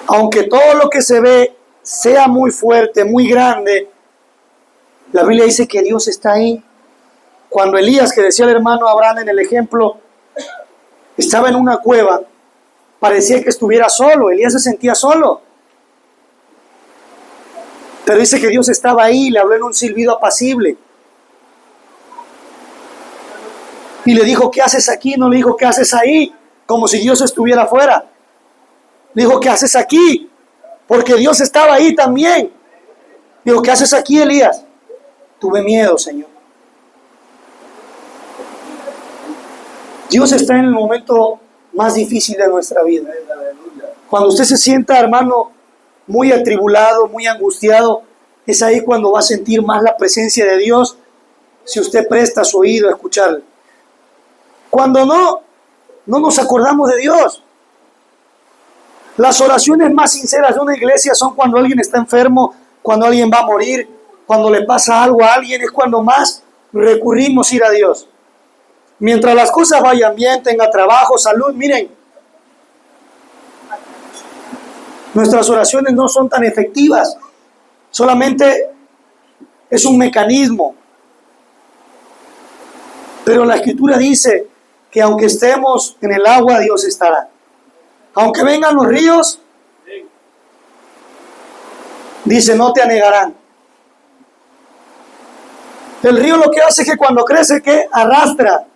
A: Aunque todo lo que se ve sea muy fuerte, muy grande, la Biblia dice que Dios está ahí. Cuando Elías, que decía el hermano Abraham en el ejemplo, estaba en una cueva, parecía que estuviera solo. Elías se sentía solo. Pero dice que Dios estaba ahí, le habló en un silbido apacible. Y le dijo, ¿qué haces aquí? No le dijo, ¿qué haces ahí? Como si Dios estuviera afuera. Le dijo, ¿qué haces aquí? Porque Dios estaba ahí también. Dijo, ¿qué haces aquí, Elías? Tuve miedo, Señor. Dios está en el momento más difícil de nuestra vida. Cuando usted se sienta, hermano, muy atribulado, muy angustiado, es ahí cuando va a sentir más la presencia de Dios, si usted presta su oído a escucharle. Cuando no nos acordamos de Dios. Las oraciones más sinceras de una iglesia son cuando alguien está enfermo, cuando alguien va a morir, cuando le pasa algo a alguien, es cuando más recurrimos a ir a Dios. Mientras las cosas vayan bien, tenga trabajo, salud, miren, nuestras oraciones no son tan efectivas, solamente es un mecanismo. Pero la Escritura dice que aunque estemos en el agua, Dios estará. Aunque vengan los ríos, dice, no te anegarán. El río lo que hace es que cuando crece, que arrastra,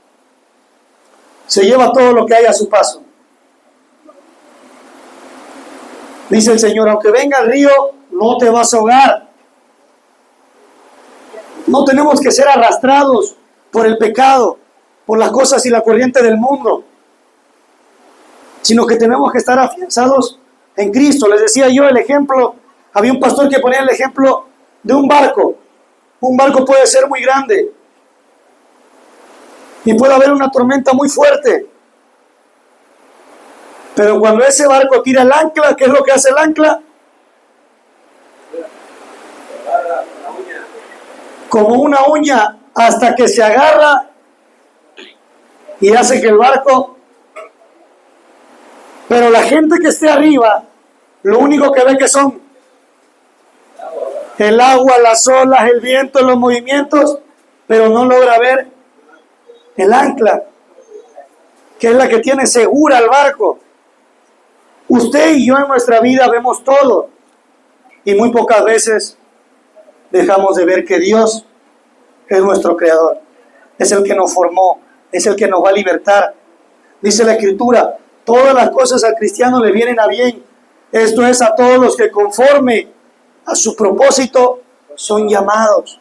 A: se lleva todo lo que hay a su paso. Dice el Señor, aunque venga el río, no te vas a ahogar. No tenemos que ser arrastrados por el pecado, por las cosas y la corriente del mundo, sino que tenemos que estar afianzados en Cristo. Les decía yo el ejemplo, había un pastor que ponía el ejemplo de un barco. Un barco puede ser muy grande y puede haber una tormenta muy fuerte, pero cuando ese barco tira el ancla, ¿qué es lo que hace el ancla? Como una uña, hasta que se agarra y hace que el barco... Pero la gente que esté arriba, lo único que ve que son el agua, las olas, el viento, los movimientos, pero no logra ver el ancla, que es la que tiene segura el barco. Usted y yo en nuestra vida vemos todo y muy pocas veces dejamos de ver que Dios es nuestro creador, es el que nos formó, es el que nos va a libertar. Dice la Escritura, todas las cosas al cristiano le vienen a bien. Esto es a todos los que conforme a su propósito son llamados.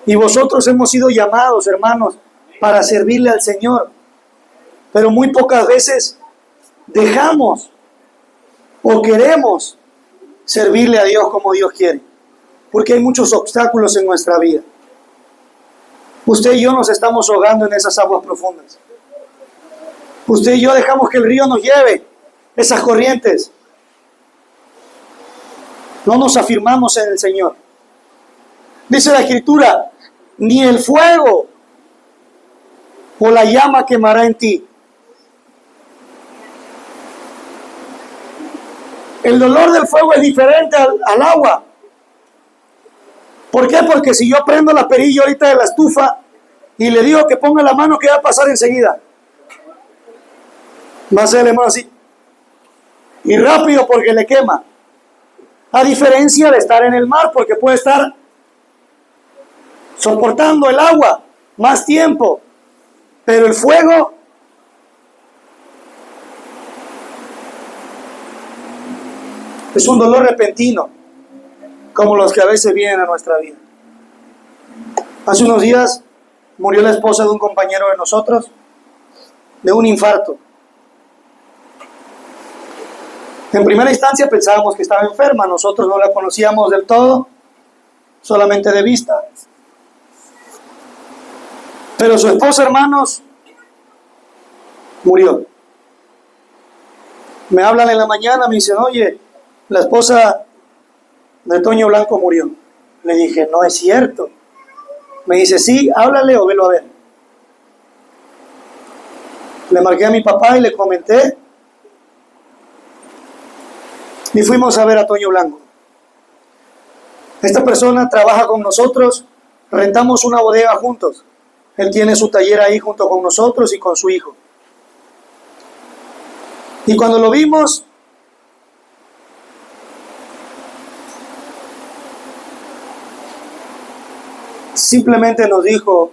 A: Y vosotros hemos sido llamados, hermanos, para servirle al Señor. Pero muy pocas veces dejamos o queremos servirle a Dios como Dios quiere. porque hay muchos obstáculos en nuestra vida. Usted y yo nos estamos ahogando en esas aguas profundas. Usted y yo dejamos que el río nos lleve esas corrientes. No nos afirmamos en el Señor. Dice la Escritura, ni el fuego o la llama quemará en ti. El dolor del fuego es diferente al agua. ¿Por qué? Porque si yo prendo la perilla ahorita de la estufa y le digo que ponga la mano, ¿qué va a pasar enseguida? Va a hacer el hermano así. Y rápido porque le quema. A diferencia de estar en el mar, porque puede estar soportando el agua más tiempo. Pero el fuego es un dolor repentino, como los que a veces vienen a nuestra vida. Hace unos días murió la esposa de un compañero de nosotros, de un infarto. En primera instancia pensábamos que estaba enferma, nosotros no la conocíamos del todo, solamente de vista. Pero su esposa, hermanos, murió. Me hablan en la mañana, me dicen, oye, la esposa de Toño Blanco murió. Le dije, no es cierto. Me dice, sí, háblale o velo a ver. Le marqué a mi papá y le comenté. Y fuimos a ver a Toño Blanco. Esta persona trabaja con nosotros, rentamos una bodega juntos. Él tiene su taller ahí junto con nosotros y con su hijo. Y cuando lo vimos, simplemente nos dijo,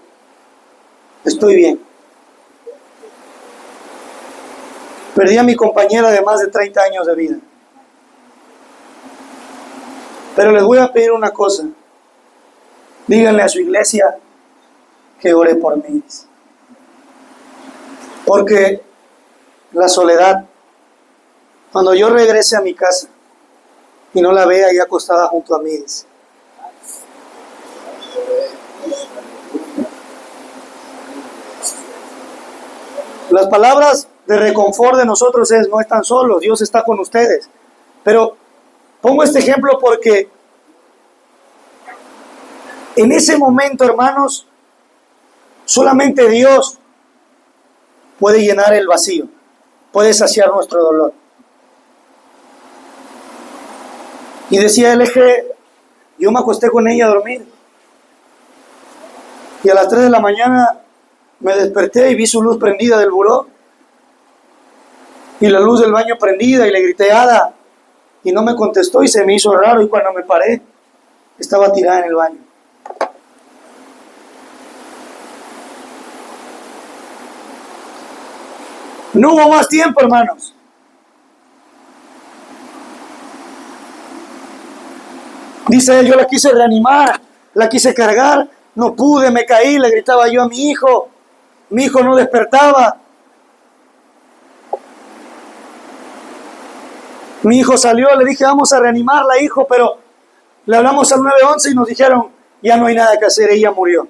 A: estoy bien. Perdí a mi compañera de más de 30 años de vida. Pero les voy a pedir una cosa. Díganle a su iglesia que ore por mí. Porque la soledad, cuando yo regrese a mi casa y no la vea ahí acostada junto a mí, las palabras de reconfort de nosotros es, no están solos, Dios está con ustedes. Pero pongo este ejemplo porque en ese momento, hermanos, solamente Dios puede llenar el vacío, puede saciar nuestro dolor. Y decía él, es que yo me acosté con ella a dormir. Y a las 3 de la mañana me desperté y vi su luz prendida del buró. Y la luz del baño prendida y le grité, Ada. Y no me contestó y se me hizo raro. Y cuando me paré, estaba tirada en el baño. No hubo más tiempo, hermanos. Dice él, yo la quise reanimar, la quise cargar, no pude, me caí, le gritaba yo a mi hijo no despertaba. Mi hijo salió, le dije, vamos a reanimarla, hijo, pero le hablamos al 911 y nos dijeron, ya no hay nada que hacer, ella murió.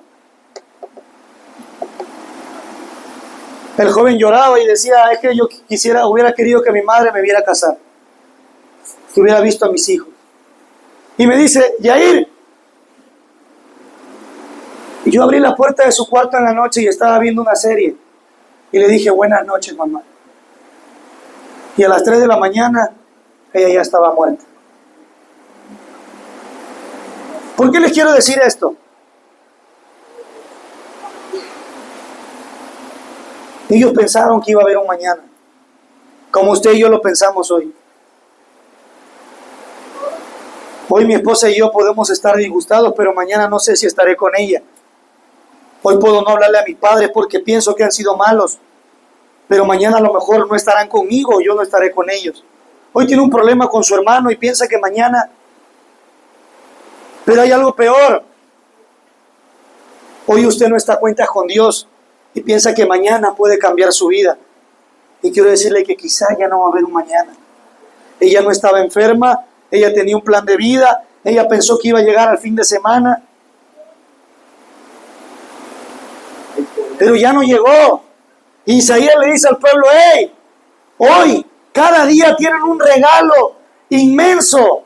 A: El joven lloraba y decía, es que yo hubiera querido que mi madre me viera casar, que hubiera visto a mis hijos. Y me dice, Yair, y yo abrí la puerta de su cuarto en la noche y estaba viendo una serie. Y le dije, buenas noches, mamá. Y a las 3 de la mañana, ella ya estaba muerta. ¿Por qué les quiero decir esto? Ellos pensaron que iba a haber un mañana, como usted y yo lo pensamos hoy. Hoy mi esposa y yo podemos estar disgustados, pero mañana no sé si estaré con ella. Hoy puedo no hablarle a mis padres porque pienso que han sido malos, pero mañana a lo mejor no estarán conmigo o yo no estaré con ellos. Hoy tiene un problema con su hermano y piensa que mañana... Pero hay algo peor. Hoy usted no está a cuentas con Dios y piensa que mañana puede cambiar su vida. Y quiero decirle que quizá ya no va a haber un mañana. Ella no estaba enferma, ella tenía un plan de vida, Ella pensó que iba a llegar al fin de semana, pero ya no llegó. Isaías le dice al pueblo: hey, hoy, cada día tienen un regalo inmenso,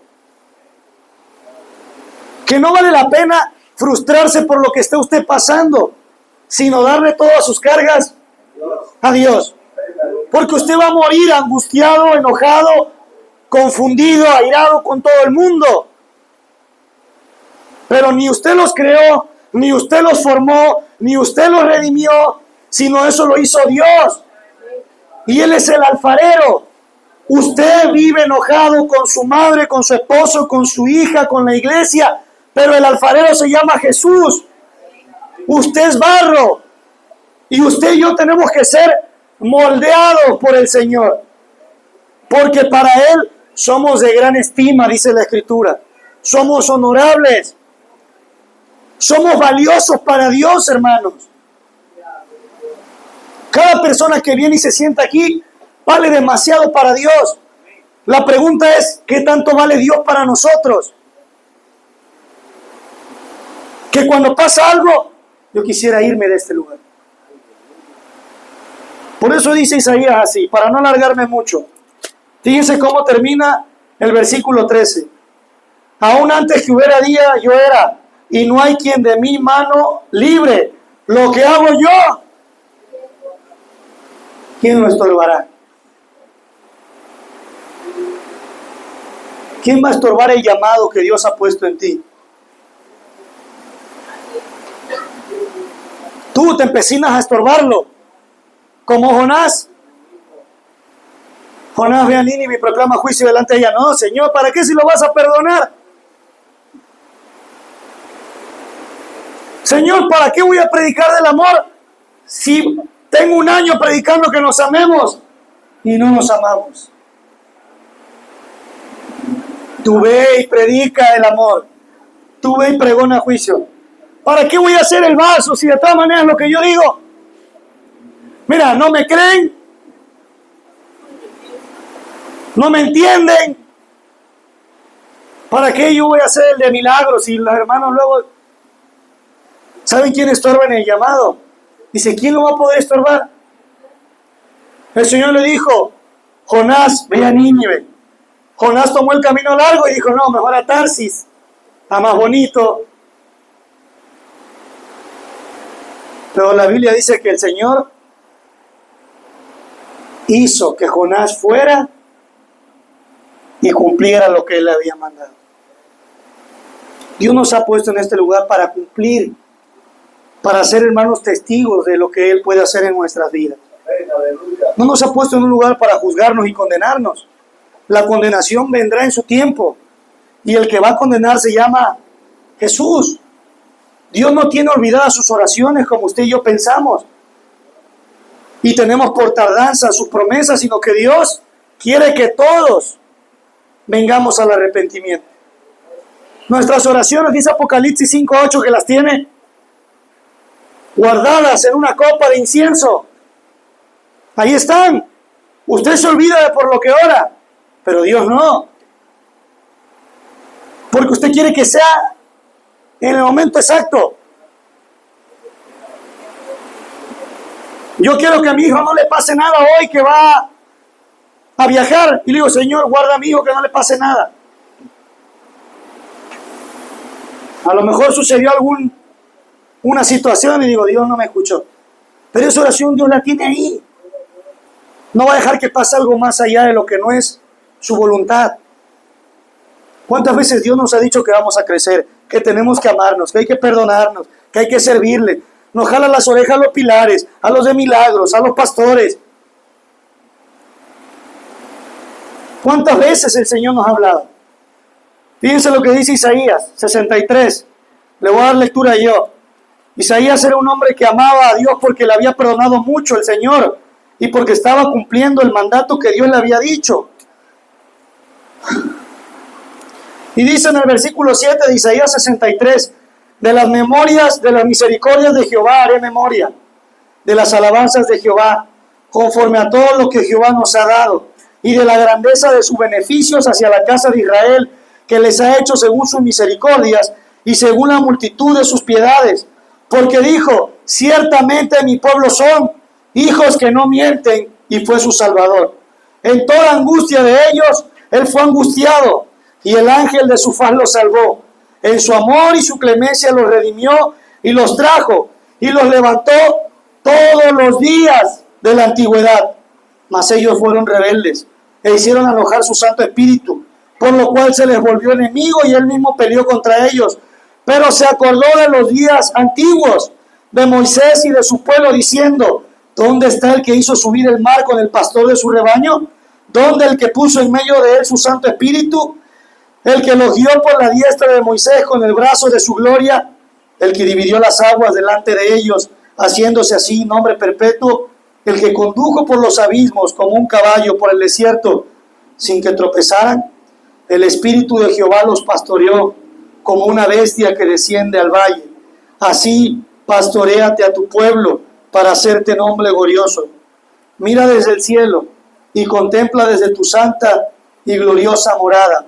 A: que no vale la pena frustrarse por lo que esté usted pasando, sino darle todas sus cargas a Dios. Porque usted va a morir angustiado, enojado, confundido, airado con todo el mundo. Pero ni usted los creó, ni usted los formó, ni usted los redimió, sino eso lo hizo Dios. Y Él es el alfarero. Usted vive enojado con su madre, con su esposo, con su hija, con la iglesia, pero el alfarero se llama Jesús. Usted es barro. Y usted y yo tenemos que ser moldeados por el Señor. Porque para Él somos de gran estima, dice la Escritura. Somos honorables. Somos valiosos para Dios, hermanos. Cada persona que viene y se sienta aquí vale demasiado para Dios. La pregunta es, ¿qué tanto vale Dios para nosotros? Que cuando pasa algo, yo quisiera irme de este lugar. Por eso dice Isaías así, para no alargarme mucho. Fíjense cómo termina el versículo 13. Aún antes que hubiera día, yo era, y no hay quien de mi mano libre. Lo que hago yo, ¿quién lo estorbará? ¿Quién va a estorbar el llamado que Dios ha puesto en ti? Tú te empecinas a estorbarlo, como Jonás. Jonás ve a Nínive y proclama juicio delante de ella. No, Señor, ¿para qué si lo vas a perdonar? Señor, ¿para qué voy a predicar del amor si tengo un año predicando que nos amemos y no nos amamos? Tú ve y predica el amor. Tú ve y pregona juicio. ¿Para qué voy a hacer el vaso si de todas maneras lo que yo digo? Mira, no me creen, no me entienden. ¿Para qué yo voy a hacer el de milagros si los hermanos luego... ¿Saben quién estorba en el llamado? Dice, ¿quién lo va a poder estorbar? El Señor le dijo, Jonás, ve a Nínive. Jonás tomó el camino largo y dijo, no, mejor a Tarsis, a más bonito. Pero la Biblia dice que el Señor hizo que Jonás fuera y cumpliera lo que Él le había mandado. Dios nos ha puesto en este lugar para cumplir, para ser hermanos testigos de lo que Él puede hacer en nuestras vidas. No nos ha puesto en un lugar para juzgarnos y condenarnos. La condenación vendrá en su tiempo y el que va a condenar se llama Jesús. Dios no tiene olvidadas sus oraciones como usted y yo pensamos y tenemos por tardanza sus promesas, sino que Dios quiere que todos vengamos al arrepentimiento. Nuestras oraciones, dice Apocalipsis 5:8, que las tiene guardadas en una copa de incienso. Ahí están. Usted se olvida de por lo que ora, pero Dios no. Porque usted quiere que sea en el momento exacto. Yo quiero que a mi hijo no le pase nada hoy que va a viajar. Y le digo, Señor, guarda a mi hijo que no le pase nada. A lo mejor sucedió una situación y digo, Dios no me escuchó. Pero esa oración Dios la tiene ahí. No va a dejar que pase algo más allá de lo que no es su voluntad. ¿Cuántas veces Dios nos ha dicho que vamos a crecer, que tenemos que amarnos, que hay que perdonarnos, que hay que servirle? Nos jala las orejas a los pilares, a los de milagros, a los pastores. ¿Cuántas veces el Señor nos ha hablado? Fíjense lo que dice Isaías 63. Le voy a dar lectura yo. Isaías era un hombre que amaba a Dios porque le había perdonado mucho el Señor y porque estaba cumpliendo el mandato que Dios le había dicho. Y dice en el versículo 7 de Isaías 63, de las memorias, de las misericordias de Jehová haré memoria, de las alabanzas de Jehová, conforme a todo lo que Jehová nos ha dado, y de la grandeza de sus beneficios hacia la casa de Israel, que les ha hecho según sus misericordias y según la multitud de sus piedades. Porque dijo, ciertamente mi pueblo son hijos que no mienten, y fue su Salvador. En toda angustia de ellos, él fue angustiado, y el ángel de su faz los salvó. En su amor y su clemencia los redimió y los trajo y los levantó todos los días de la antigüedad. Mas ellos fueron rebeldes e hicieron enojar su Santo Espíritu, por lo cual se les volvió enemigo y él mismo peleó contra ellos. Pero se acordó de los días antiguos de Moisés y de su pueblo, diciendo, ¿dónde está el que hizo subir el mar con el pastor de su rebaño? ¿Dónde el que puso en medio de él su Santo Espíritu? El que los guió por la diestra de Moisés con el brazo de su gloria, el que dividió las aguas delante de ellos, haciéndose así nombre perpetuo, el que condujo por los abismos como un caballo por el desierto, sin que tropezaran. El Espíritu de Jehová los pastoreó como una bestia que desciende al valle. Así pastoréate a tu pueblo para hacerte nombre glorioso. Mira desde el cielo y contempla desde tu santa y gloriosa morada.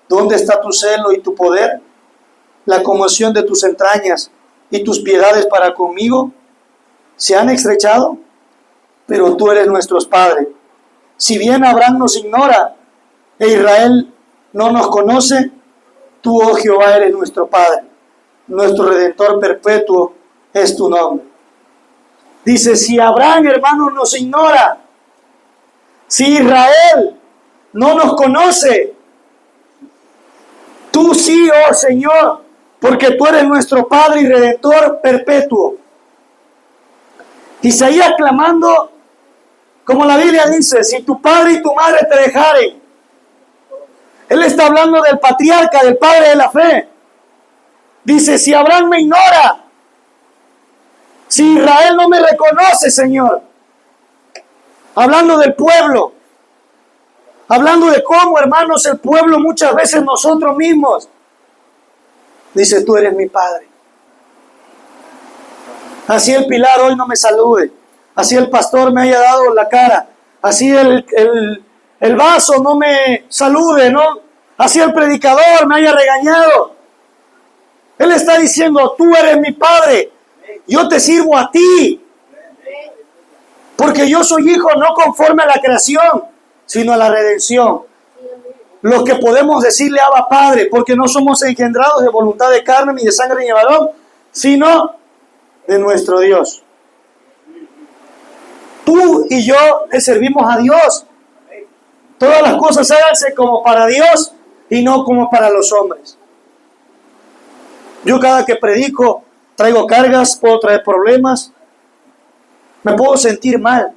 A: ¿Dónde está tu celo y tu poder? La conmoción de tus entrañas y tus piedades para conmigo se han estrechado, pero tú eres nuestro Padre. Si bien Abraham nos ignora e Israel no nos conoce, tú, oh Jehová, eres nuestro Padre. Nuestro Redentor perpetuo es tu nombre. Dice, si Abraham, hermano, nos ignora, si Israel no nos conoce, tú sí, oh Señor, porque tú eres nuestro Padre y Redentor perpetuo. Isaías clamando, como la Biblia dice, si tu padre y tu madre te dejaren. Él está hablando del patriarca, del padre de la fe. Dice, si Abraham me ignora, si Israel no me reconoce, Señor. Hablando del pueblo. Hablando de cómo, hermanos, el pueblo muchas veces nosotros mismos. Dice, tú eres mi Padre. Así el pilar hoy no me salude. Así el pastor me haya dado la cara. Así el vaso no me salude, ¿no? Así el predicador me haya regañado. Él está diciendo, tú eres mi Padre. Yo te sirvo a ti. Porque yo soy hijo no conforme a la creación, sino a la redención. Los que podemos decirle Abba Padre, porque no somos engendrados de voluntad de carne, ni de sangre, ni de varón, sino de nuestro Dios. Tú y yo le servimos a Dios. Todas las cosas háganse como para Dios y no como para los hombres. Yo cada que predico traigo cargas, puedo traer problemas, me puedo sentir mal.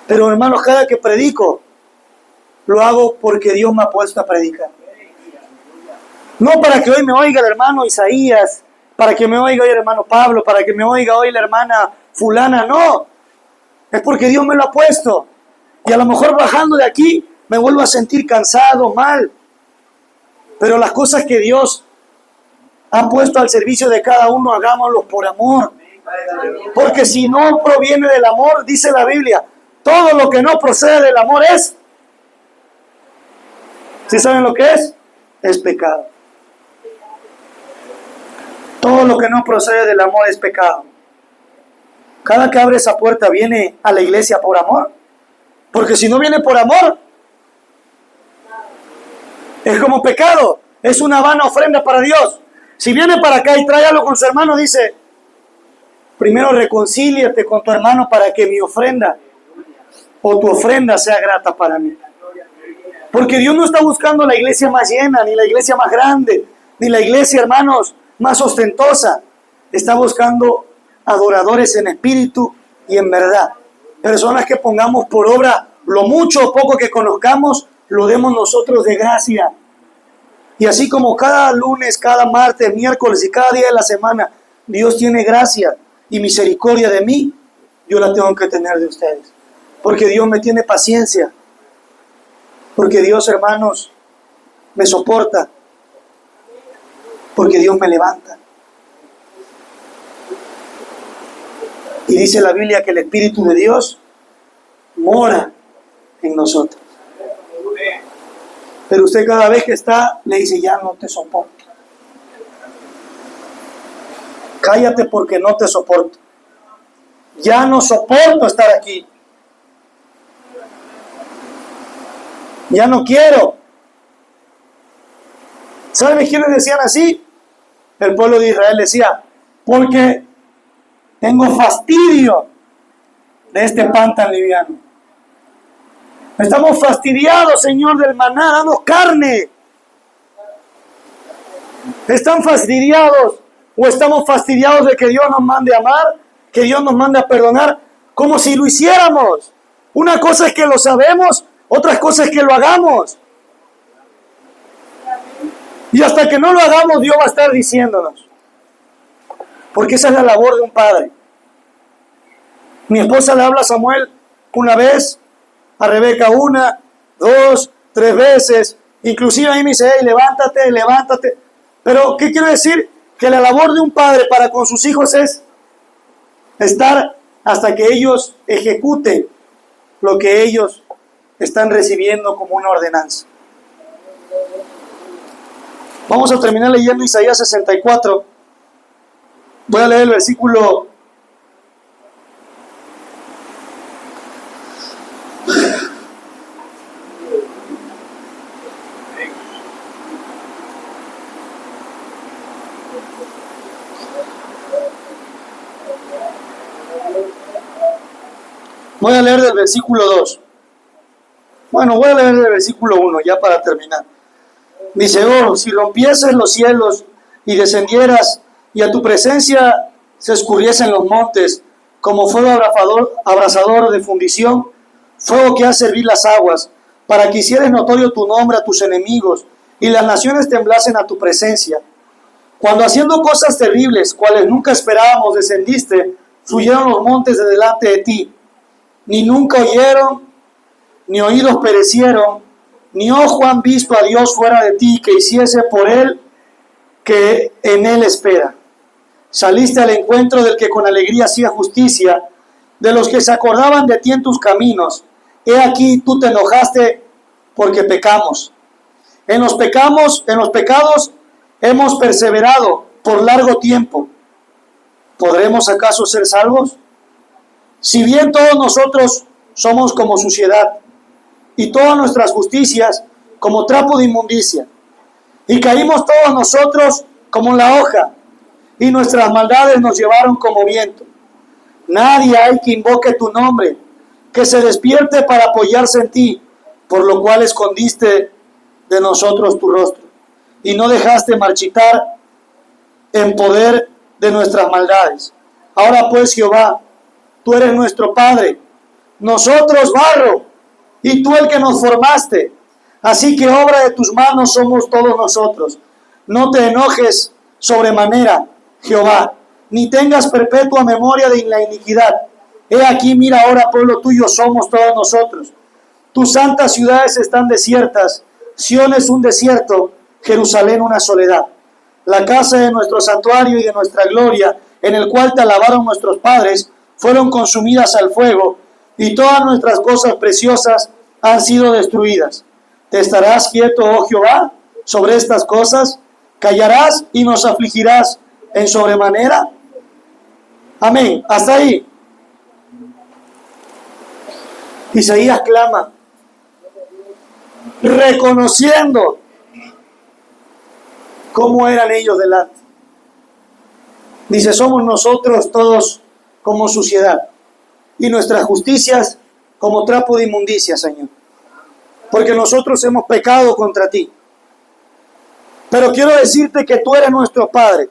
A: Pero hermanos, cada que predico lo hago porque Dios me ha puesto a predicar. No para que hoy me oiga el hermano Isaías, para que me oiga hoy el hermano Pablo, para que me oiga hoy la hermana fulana, no. Es porque Dios me lo ha puesto. Y a lo mejor bajando de aquí me vuelvo a sentir cansado, mal. Pero las cosas que Dios ha puesto al servicio de cada uno, hagámoslo por amor. Porque si no proviene del amor, dice la Biblia, todo lo que no procede del amor es. ¿Sí saben lo que es? Es pecado. Todo lo que no procede del amor es pecado. Cada que abre esa puerta viene a la iglesia por amor. Porque si no viene por amor, es como pecado. Es una vana ofrenda para Dios. Si viene para acá y trae algo con su hermano, dice, primero reconcíliate con tu hermano para que mi ofrenda o tu ofrenda sea grata para mí. Porque Dios no está buscando la iglesia más llena, ni la iglesia más grande, ni la iglesia, hermanos, más ostentosa. Está buscando adoradores en espíritu y en verdad. Personas que pongamos por obra lo mucho o poco que conozcamos, lo demos nosotros de gracia. Y así como cada lunes, cada martes, miércoles y cada día de la semana, Dios tiene gracia y misericordia de mí, yo la tengo que tener de ustedes. Porque Dios me tiene paciencia. Porque Dios, hermanos, me soporta. Porque Dios me levanta. Y dice la Biblia que el Espíritu de Dios mora en nosotros. Pero usted cada vez que está, le dice, ya no te soporto. Cállate porque no te soporto. Ya no soporto estar aquí. Ya no quiero. ¿Saben quiénes decían así? El pueblo de Israel decía, porque tengo fastidio de este pan tan liviano. Estamos fastidiados, Señor, del maná, danos carne. ¿Están fastidiados o estamos fastidiados de que Dios nos mande a amar, que Dios nos mande a perdonar, como si lo hiciéramos? Una cosa es que lo sabemos, otra cosa es que lo hagamos. Y hasta que no lo hagamos, Dios va a estar diciéndonos. Porque esa es la labor de un padre. Mi esposa le habla a Samuel una vez, a Rebeca 1, 2, 3 veces. Inclusive a mí me dice, hey, levántate, levántate. Pero, ¿qué quiero decir? Que la labor de un padre para con sus hijos es estar hasta que ellos ejecuten lo que ellos están recibiendo como una ordenanza. Vamos a terminar leyendo Isaías 64. Voy a leer el versículo 2. Bueno, voy a leer del versículo 1 ya para terminar. Dice, oh, si rompieses los cielos y descendieras y a tu presencia se escurriesen los montes como fuego abrasador de fundición, fuego que hace hervir las aguas, para que hicieres notorio tu nombre a tus enemigos y las naciones temblasen a tu presencia. Cuando haciendo cosas terribles, cuales nunca esperábamos, descendiste, fluyeron los montes de delante de ti. Ni nunca oyeron, ni oídos perecieron, ni ojo han visto a Dios fuera de ti, que hiciese por él que en él espera. Saliste al encuentro del que con alegría hacía justicia, de los que se acordaban de ti en tus caminos. He aquí tú te enojaste porque pecamos. En los pecados hemos perseverado por largo tiempo. ¿Podremos acaso ser salvos? Si bien todos nosotros somos como suciedad, y todas nuestras justicias como trapo de inmundicia, y caímos todos nosotros como la hoja, y nuestras maldades nos llevaron como viento. Nadie hay que invoque tu nombre, que se despierte para apoyarse en ti, por lo cual escondiste de nosotros tu rostro, y no dejaste marchitar en poder de nuestras maldades. Ahora pues, Jehová, tú eres nuestro Padre, nosotros barro, y tú el que nos formaste. Así que obra de tus manos somos todos nosotros. No te enojes sobremanera, Jehová, ni tengas perpetua memoria de la iniquidad. He aquí, mira ahora, pueblo tuyo somos todos nosotros. Tus santas ciudades están desiertas, Sión es un desierto, Jerusalén una soledad. La casa de nuestro santuario y de nuestra gloria, en el cual te alabaron nuestros padres, fueron consumidas al fuego, y todas nuestras cosas preciosas han sido destruidas. ¿Te estarás quieto, oh Jehová, sobre estas cosas? ¿Callarás y nos afligirás en sobremanera? Amén. Hasta ahí. Isaías clama, reconociendo cómo eran ellos delante. Dice, somos nosotros todos como suciedad, y nuestras justicias como trapo de inmundicia, Señor, porque nosotros hemos pecado contra ti. Pero quiero decirte que tú eres nuestro Padre.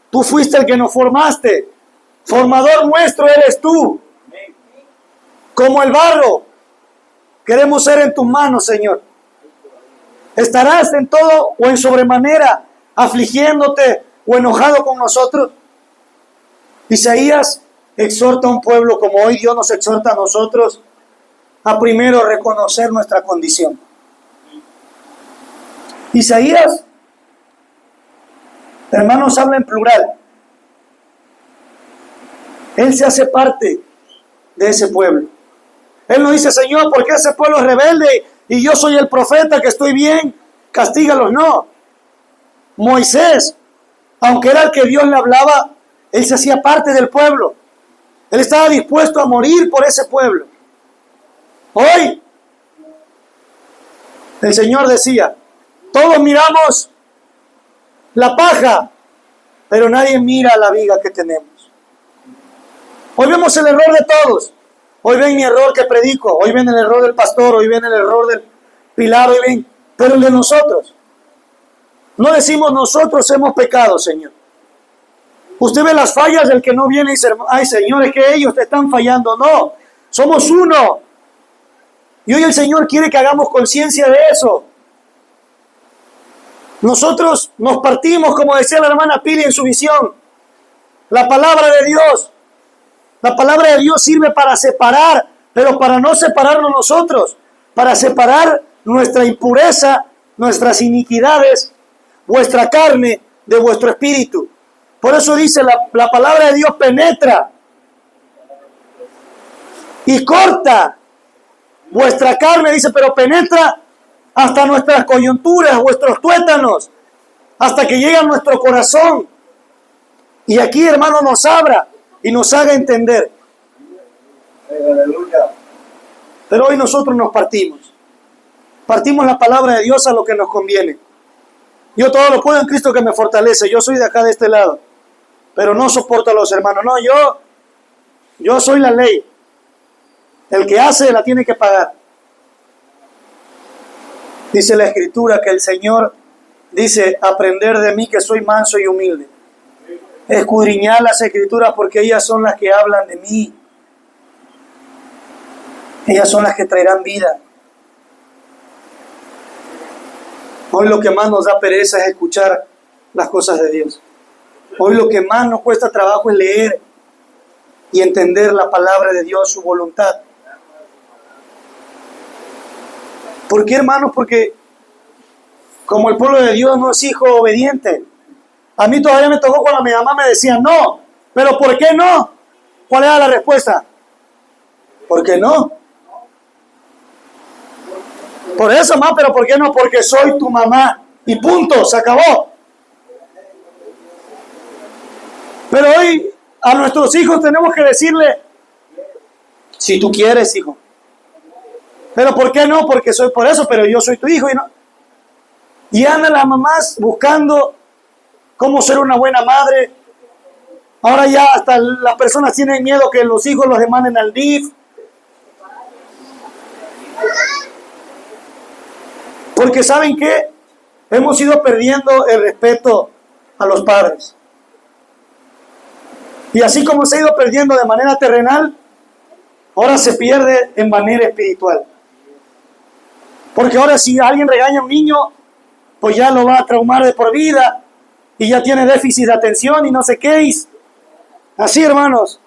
A: Tú fuiste el que nos formaste. Formador nuestro eres tú. Como el barro, queremos ser en tus manos, Señor. ¿Estarás en todo o en sobremanera afligiéndote o enojado con nosotros? Isaías exhorta a un pueblo como hoy Dios nos exhorta a nosotros a primero reconocer nuestra condición. Isaías, hermanos, habla en plural. Él se hace parte de ese pueblo. Él no dice, Señor, ¿por qué ese pueblo es rebelde y yo soy el profeta que estoy bien, castígalos. No. Moisés, aunque era el que Dios le hablaba, él se hacía parte del pueblo. Él estaba dispuesto a morir por ese pueblo. Hoy, el Señor decía, todos miramos la paja, pero nadie mira la viga que tenemos. Hoy vemos el error de todos. Hoy ven mi error que predico, hoy ven el error del pastor, hoy ven el error del Pilar, hoy ven, pero el de nosotros. No decimos nosotros hemos pecado, Señor. Usted ve las fallas del que no viene y dice, ay, Señor, es que ellos te están fallando. No, somos uno. Y hoy el Señor quiere que hagamos conciencia de eso. Nosotros nos partimos, como decía la hermana Pili en su visión. La palabra de Dios. La palabra de Dios sirve para separar, pero para no separarnos nosotros, para separar nuestra impureza, nuestras iniquidades, vuestra carne de vuestro espíritu. Por eso dice la palabra de Dios penetra y corta vuestra carne, dice, pero penetra hasta nuestras coyunturas, vuestros tuétanos, hasta que llegue a nuestro corazón. Y aquí, hermano, nos abra y nos haga entender.
B: Aleluya.
A: Pero hoy nosotros nos partimos. Partimos la palabra de Dios a lo que nos conviene. Yo todo lo puedo en Cristo que me fortalece. Yo soy de acá, de este lado. Pero no soporto a los hermanos. No, yo soy la ley. El que hace la tiene que pagar. Dice la Escritura que el Señor dice, aprender de mí que soy manso y humilde. Escudriñar las Escrituras porque ellas son las que hablan de mí. Ellas son las que traerán vida. Hoy lo que más nos da pereza es escuchar las cosas de Dios. Hoy lo que más nos cuesta trabajo es leer y entender la palabra de Dios, su voluntad. ¿Por qué, hermanos? Porque como el pueblo de Dios no es hijo obediente. A mí todavía me tocó cuando mi mamá me decía no. ¿Pero por qué no? ¿Cuál era la respuesta? ¿Por qué no? Por eso, mamá, pero ¿por qué no? Porque soy tu mamá. Y punto, se acabó. Pero hoy a nuestros hijos tenemos que decirle, si tú quieres, hijo. Pero ¿por qué no? Porque soy por eso, pero yo soy tu hijo y no. Y andan las mamás buscando cómo ser una buena madre. Ahora ya hasta las personas tienen miedo que los hijos los demanden al DIF. Porque ¿saben qué? Hemos ido perdiendo el respeto a los padres. Y así como se ha ido perdiendo de manera terrenal, ahora se pierde en manera espiritual. Porque ahora si alguien regaña a un niño, pues ya lo va a traumar de por vida y ya tiene déficit de atención y no sé qué. Así, hermanos.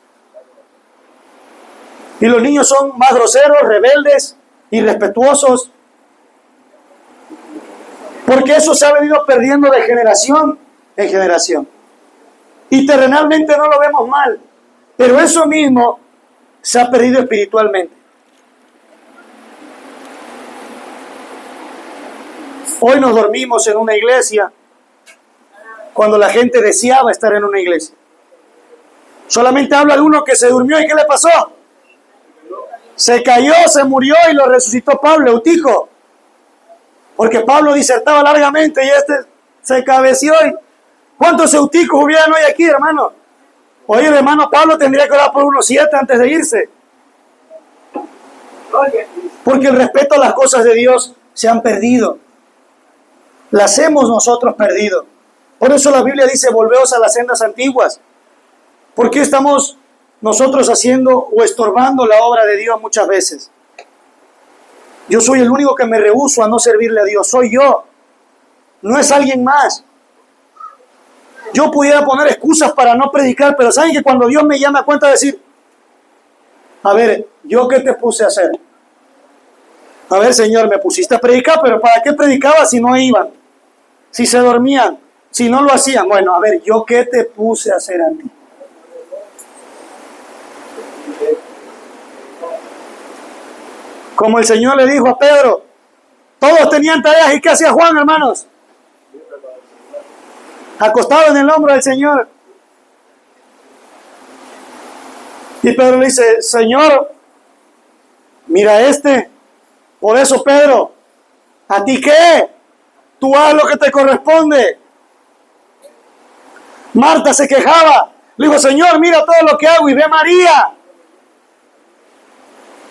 A: Y los niños son más groseros, rebeldes, irrespetuosos. Porque eso se ha venido perdiendo de generación en generación. Y terrenalmente no lo vemos mal. Pero eso mismo se ha perdido espiritualmente. Hoy nos dormimos en una iglesia cuando la gente deseaba estar en una iglesia. Solamente habla de uno que se durmió y ¿qué le pasó? Se cayó, se murió y lo resucitó Pablo, Eutico. Porque Pablo disertaba largamente y se cabeció. ¿Cuántos euticos hubieran hoy aquí, hermano? Hoy el hermano Pablo tendría que orar por unos 7 antes de irse. Porque el respeto a las cosas de Dios se han perdido. Las hemos nosotros perdido. Por eso la Biblia dice, volveos a las sendas antiguas. ¿Por qué estamos nosotros haciendo o estorbando la obra de Dios muchas veces? Yo soy el único que me rehúso a no servirle a Dios. Soy yo. No es alguien más. Yo pudiera poner excusas para no predicar, pero ¿saben que cuando Dios me llama a cuenta de decir, a ver, ¿yo qué te puse a hacer? A ver, Señor, me pusiste a predicar, pero ¿para qué predicaba si no iban? Si se dormían, si no lo hacían. Bueno, a ver, ¿yo qué te puse a hacer a ti? Como el Señor le dijo a Pedro, Todos tenían tareas. ¿Y qué hacía Juan, hermanos? Acostado en el hombro del Señor. Y Pedro le dice, Señor, mira Por eso, Pedro, ¿a ti qué? Tú haz lo que te corresponde. Marta se quejaba. Le dijo, Señor, mira todo lo que hago y ve a María.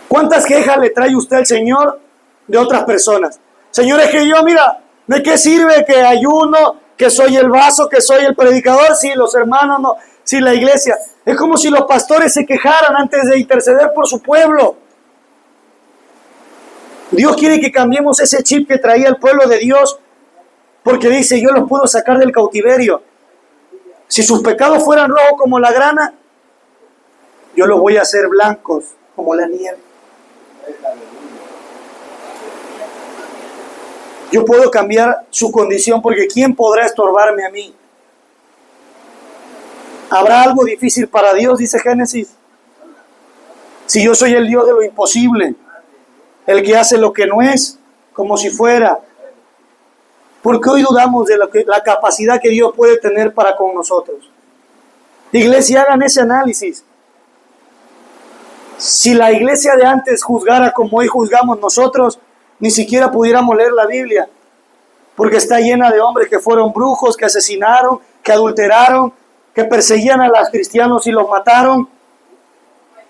A: ¿Cuántas quejas le trae usted al Señor de otras personas? Señor, es que yo, mira, ¿de qué sirve que ayuno, que soy el vaso, que soy el predicador, si los hermanos no, si la iglesia? Es como si los pastores se quejaran antes de interceder por su pueblo. Dios quiere que cambiemos ese chip que traía el pueblo de Dios, porque dice, yo los puedo sacar del cautiverio. Si sus pecados fueran rojos como la grana, yo los voy a hacer blancos como la nieve. Yo puedo cambiar su condición, porque ¿quién podrá estorbarme a mí? ¿Habrá algo difícil para Dios? Dice Génesis. Si yo soy el Dios de lo imposible, el que hace lo que no es, como si fuera. ¿Por qué hoy dudamos de la capacidad que Dios puede tener para con nosotros? Iglesia, hagan ese análisis. Si la iglesia de antes juzgara como hoy juzgamos nosotros, ni siquiera pudiéramos leer la Biblia, porque está llena de hombres que fueron brujos, que asesinaron, que adulteraron, que perseguían a los cristianos y los mataron.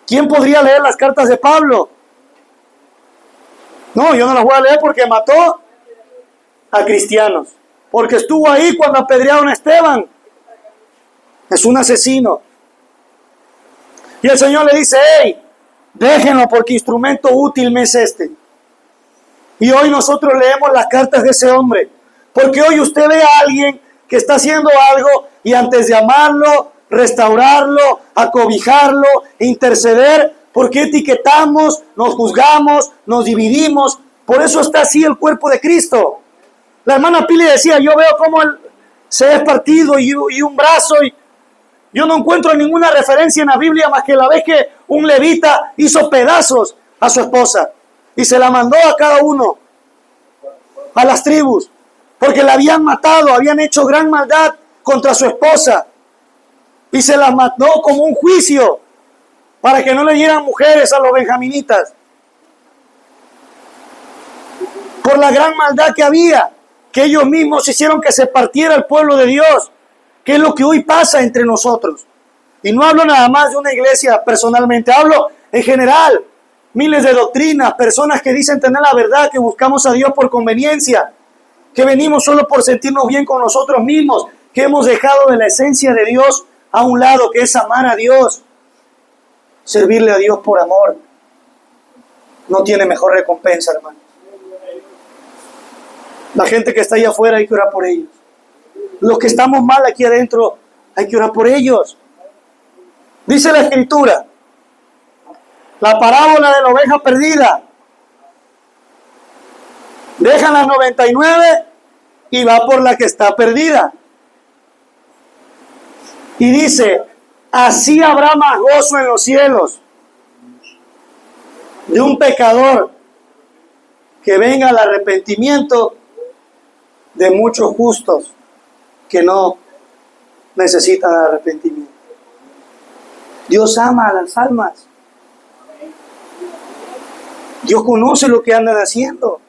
A: ¿Quién podría leer las cartas de Pablo? No, yo no las voy a leer porque mató a cristianos, porque estuvo ahí cuando apedrearon a Esteban. Es un asesino. Y el Señor le dice, hey, déjenlo porque instrumento útil me es este. Y hoy nosotros leemos las cartas de ese hombre, porque hoy usted ve a alguien que está haciendo algo y antes de amarlo, restaurarlo, acobijarlo, interceder, porque etiquetamos, nos juzgamos, nos dividimos. Por eso está así el cuerpo de Cristo. La hermana Pili decía, yo veo cómo él se es partido y un brazo, y yo no encuentro ninguna referencia en la Biblia más que la vez que un levita hizo pedazos a su esposa y se la mandó a cada uno, a las tribus, porque la habían matado, habían hecho gran maldad contra su esposa y se la mandó como un juicio para que no le dieran mujeres a los benjaminitas por la gran maldad que había, que ellos mismos hicieron que se partiera el pueblo de Dios, que es lo que hoy pasa entre nosotros. Y no hablo nada más de una iglesia personalmente, hablo en general. Miles de doctrinas, personas que dicen tener la verdad, que buscamos a Dios por conveniencia, que venimos solo por sentirnos bien con nosotros mismos, que hemos dejado de la esencia de Dios a un lado, que es amar a Dios, servirle a Dios por amor. No tiene mejor recompensa, hermano. La gente que está allá afuera hay que orar por ellos. Los que estamos mal aquí adentro hay que orar por ellos. Dice la Escritura, la parábola de la oveja perdida. Dejan las 99 y va por la que está perdida. Y dice, así habrá más gozo en los cielos de un pecador que venga al arrepentimiento de muchos justos que no necesitan arrepentimiento. Dios ama a las almas. Dios conoce lo que andan haciendo.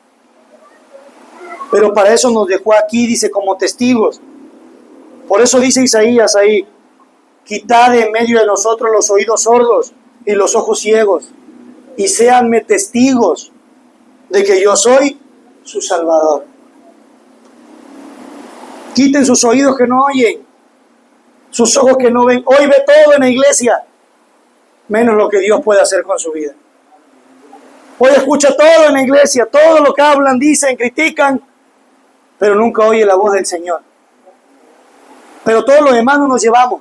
A: Pero para eso nos dejó aquí, dice, como testigos. Por eso dice Isaías ahí, quitad de en medio de nosotros los oídos sordos y los ojos ciegos, y séanme testigos de que yo soy su Salvador. Quiten sus oídos que no oyen, sus ojos que no ven. Hoy ve todo en la iglesia, menos lo que Dios puede hacer con su vida. Hoy escucha todo en la iglesia, todo lo que hablan, dicen, critican, pero nunca oye la voz del Señor. Pero todo lo demás no nos llevamos.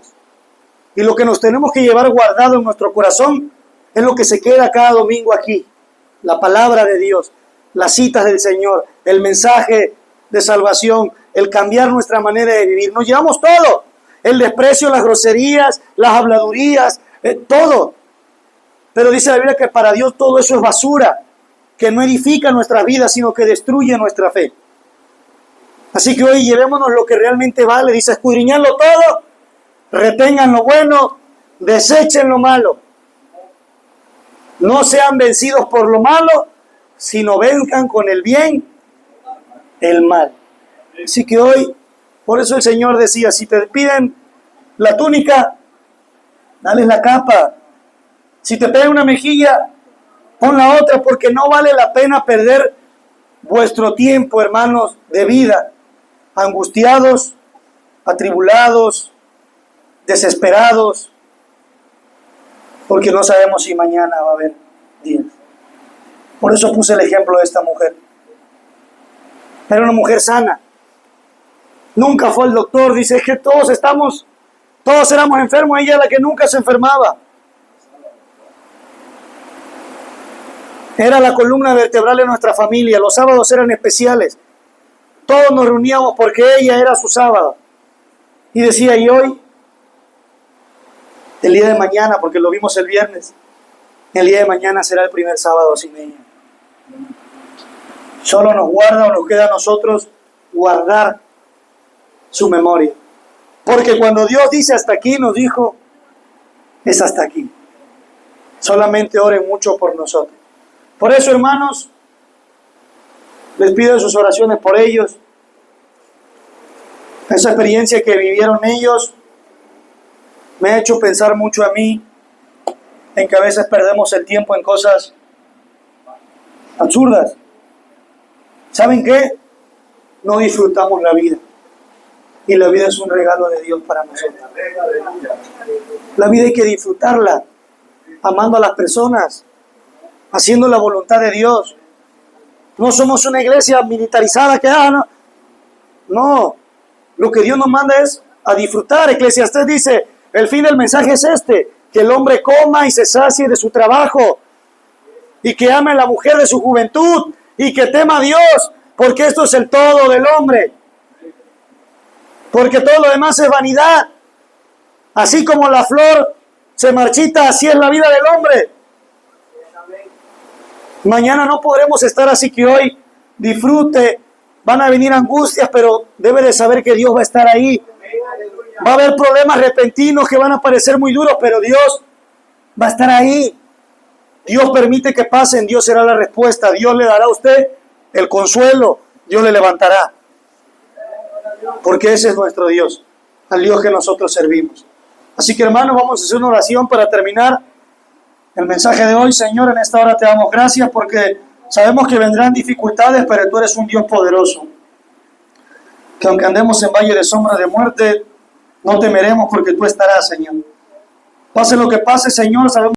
A: Y lo que nos tenemos que llevar guardado en nuestro corazón es lo que se queda cada domingo aquí. La palabra de Dios, las citas del Señor, el mensaje de salvación, el cambiar nuestra manera de vivir. Nos llevamos todo. El desprecio, las groserías, las habladurías, todo. Pero dice la Biblia que para Dios todo eso es basura, que no edifica nuestras vidas, sino que destruye nuestra fe. Así que hoy llevémonos lo que realmente vale. Dice, escudriñadlo todo, retengan lo bueno, desechen lo malo. No sean vencidos por lo malo, sino venzcan con el bien el mal. Así que hoy, por eso el Señor decía, si te piden la túnica, dales la capa. Si te piden una mejilla, pon la otra, porque no vale la pena perder vuestro tiempo, hermanos, de vida, angustiados, atribulados, desesperados, porque no sabemos si mañana va a haber día. Por eso puse el ejemplo de esta mujer. Era una mujer sana. Nunca fue al doctor. Dice, es que todos éramos enfermos. Ella la que nunca se enfermaba. Era la columna vertebral de nuestra familia. Los sábados eran especiales. Todos nos reuníamos porque ella era su sábado. Y decía, y hoy, el día de mañana, porque lo vimos el viernes, el día de mañana será el primer sábado sin ella. Solo nos guarda o nos queda a nosotros guardar su memoria. Porque cuando Dios dice hasta aquí, nos dijo, es hasta aquí. Solamente oren mucho por nosotros. Por eso, hermanos, les pido sus oraciones por ellos. Esa experiencia que vivieron ellos me ha hecho pensar mucho a mí en que a veces perdemos el tiempo en cosas absurdas. ¿Saben qué? No disfrutamos la vida. Y la vida es un regalo de Dios para nosotros. La vida hay que disfrutarla, amando a las personas, haciendo la voluntad de Dios. No somos una iglesia militarizada que no. Lo que Dios nos manda es a disfrutar. Eclesiastés dice, el fin del mensaje es este, que el hombre coma y se sacie de su trabajo, y que ame a la mujer de su juventud, y que tema a Dios, porque esto es el todo del hombre. Porque todo lo demás es vanidad. Así como la flor se marchita, así es la vida del hombre. Mañana no podremos estar, así que hoy disfrute. Van a venir angustias, pero debe de saber que Dios va a estar ahí. Va a haber problemas repentinos que van a parecer muy duros, pero Dios va a estar ahí. Dios permite que pasen, Dios será la respuesta. Dios le dará a usted el consuelo, Dios le levantará. Porque ese es nuestro Dios, al Dios que nosotros servimos. Así que, hermanos, vamos a hacer una oración para terminar el mensaje de hoy. Señor, en esta hora te damos gracias porque sabemos que vendrán dificultades, pero tú eres un Dios poderoso. Que aunque andemos en valle de sombra de muerte, no temeremos porque tú estarás, Señor. Pase lo que pase, Señor, sabemos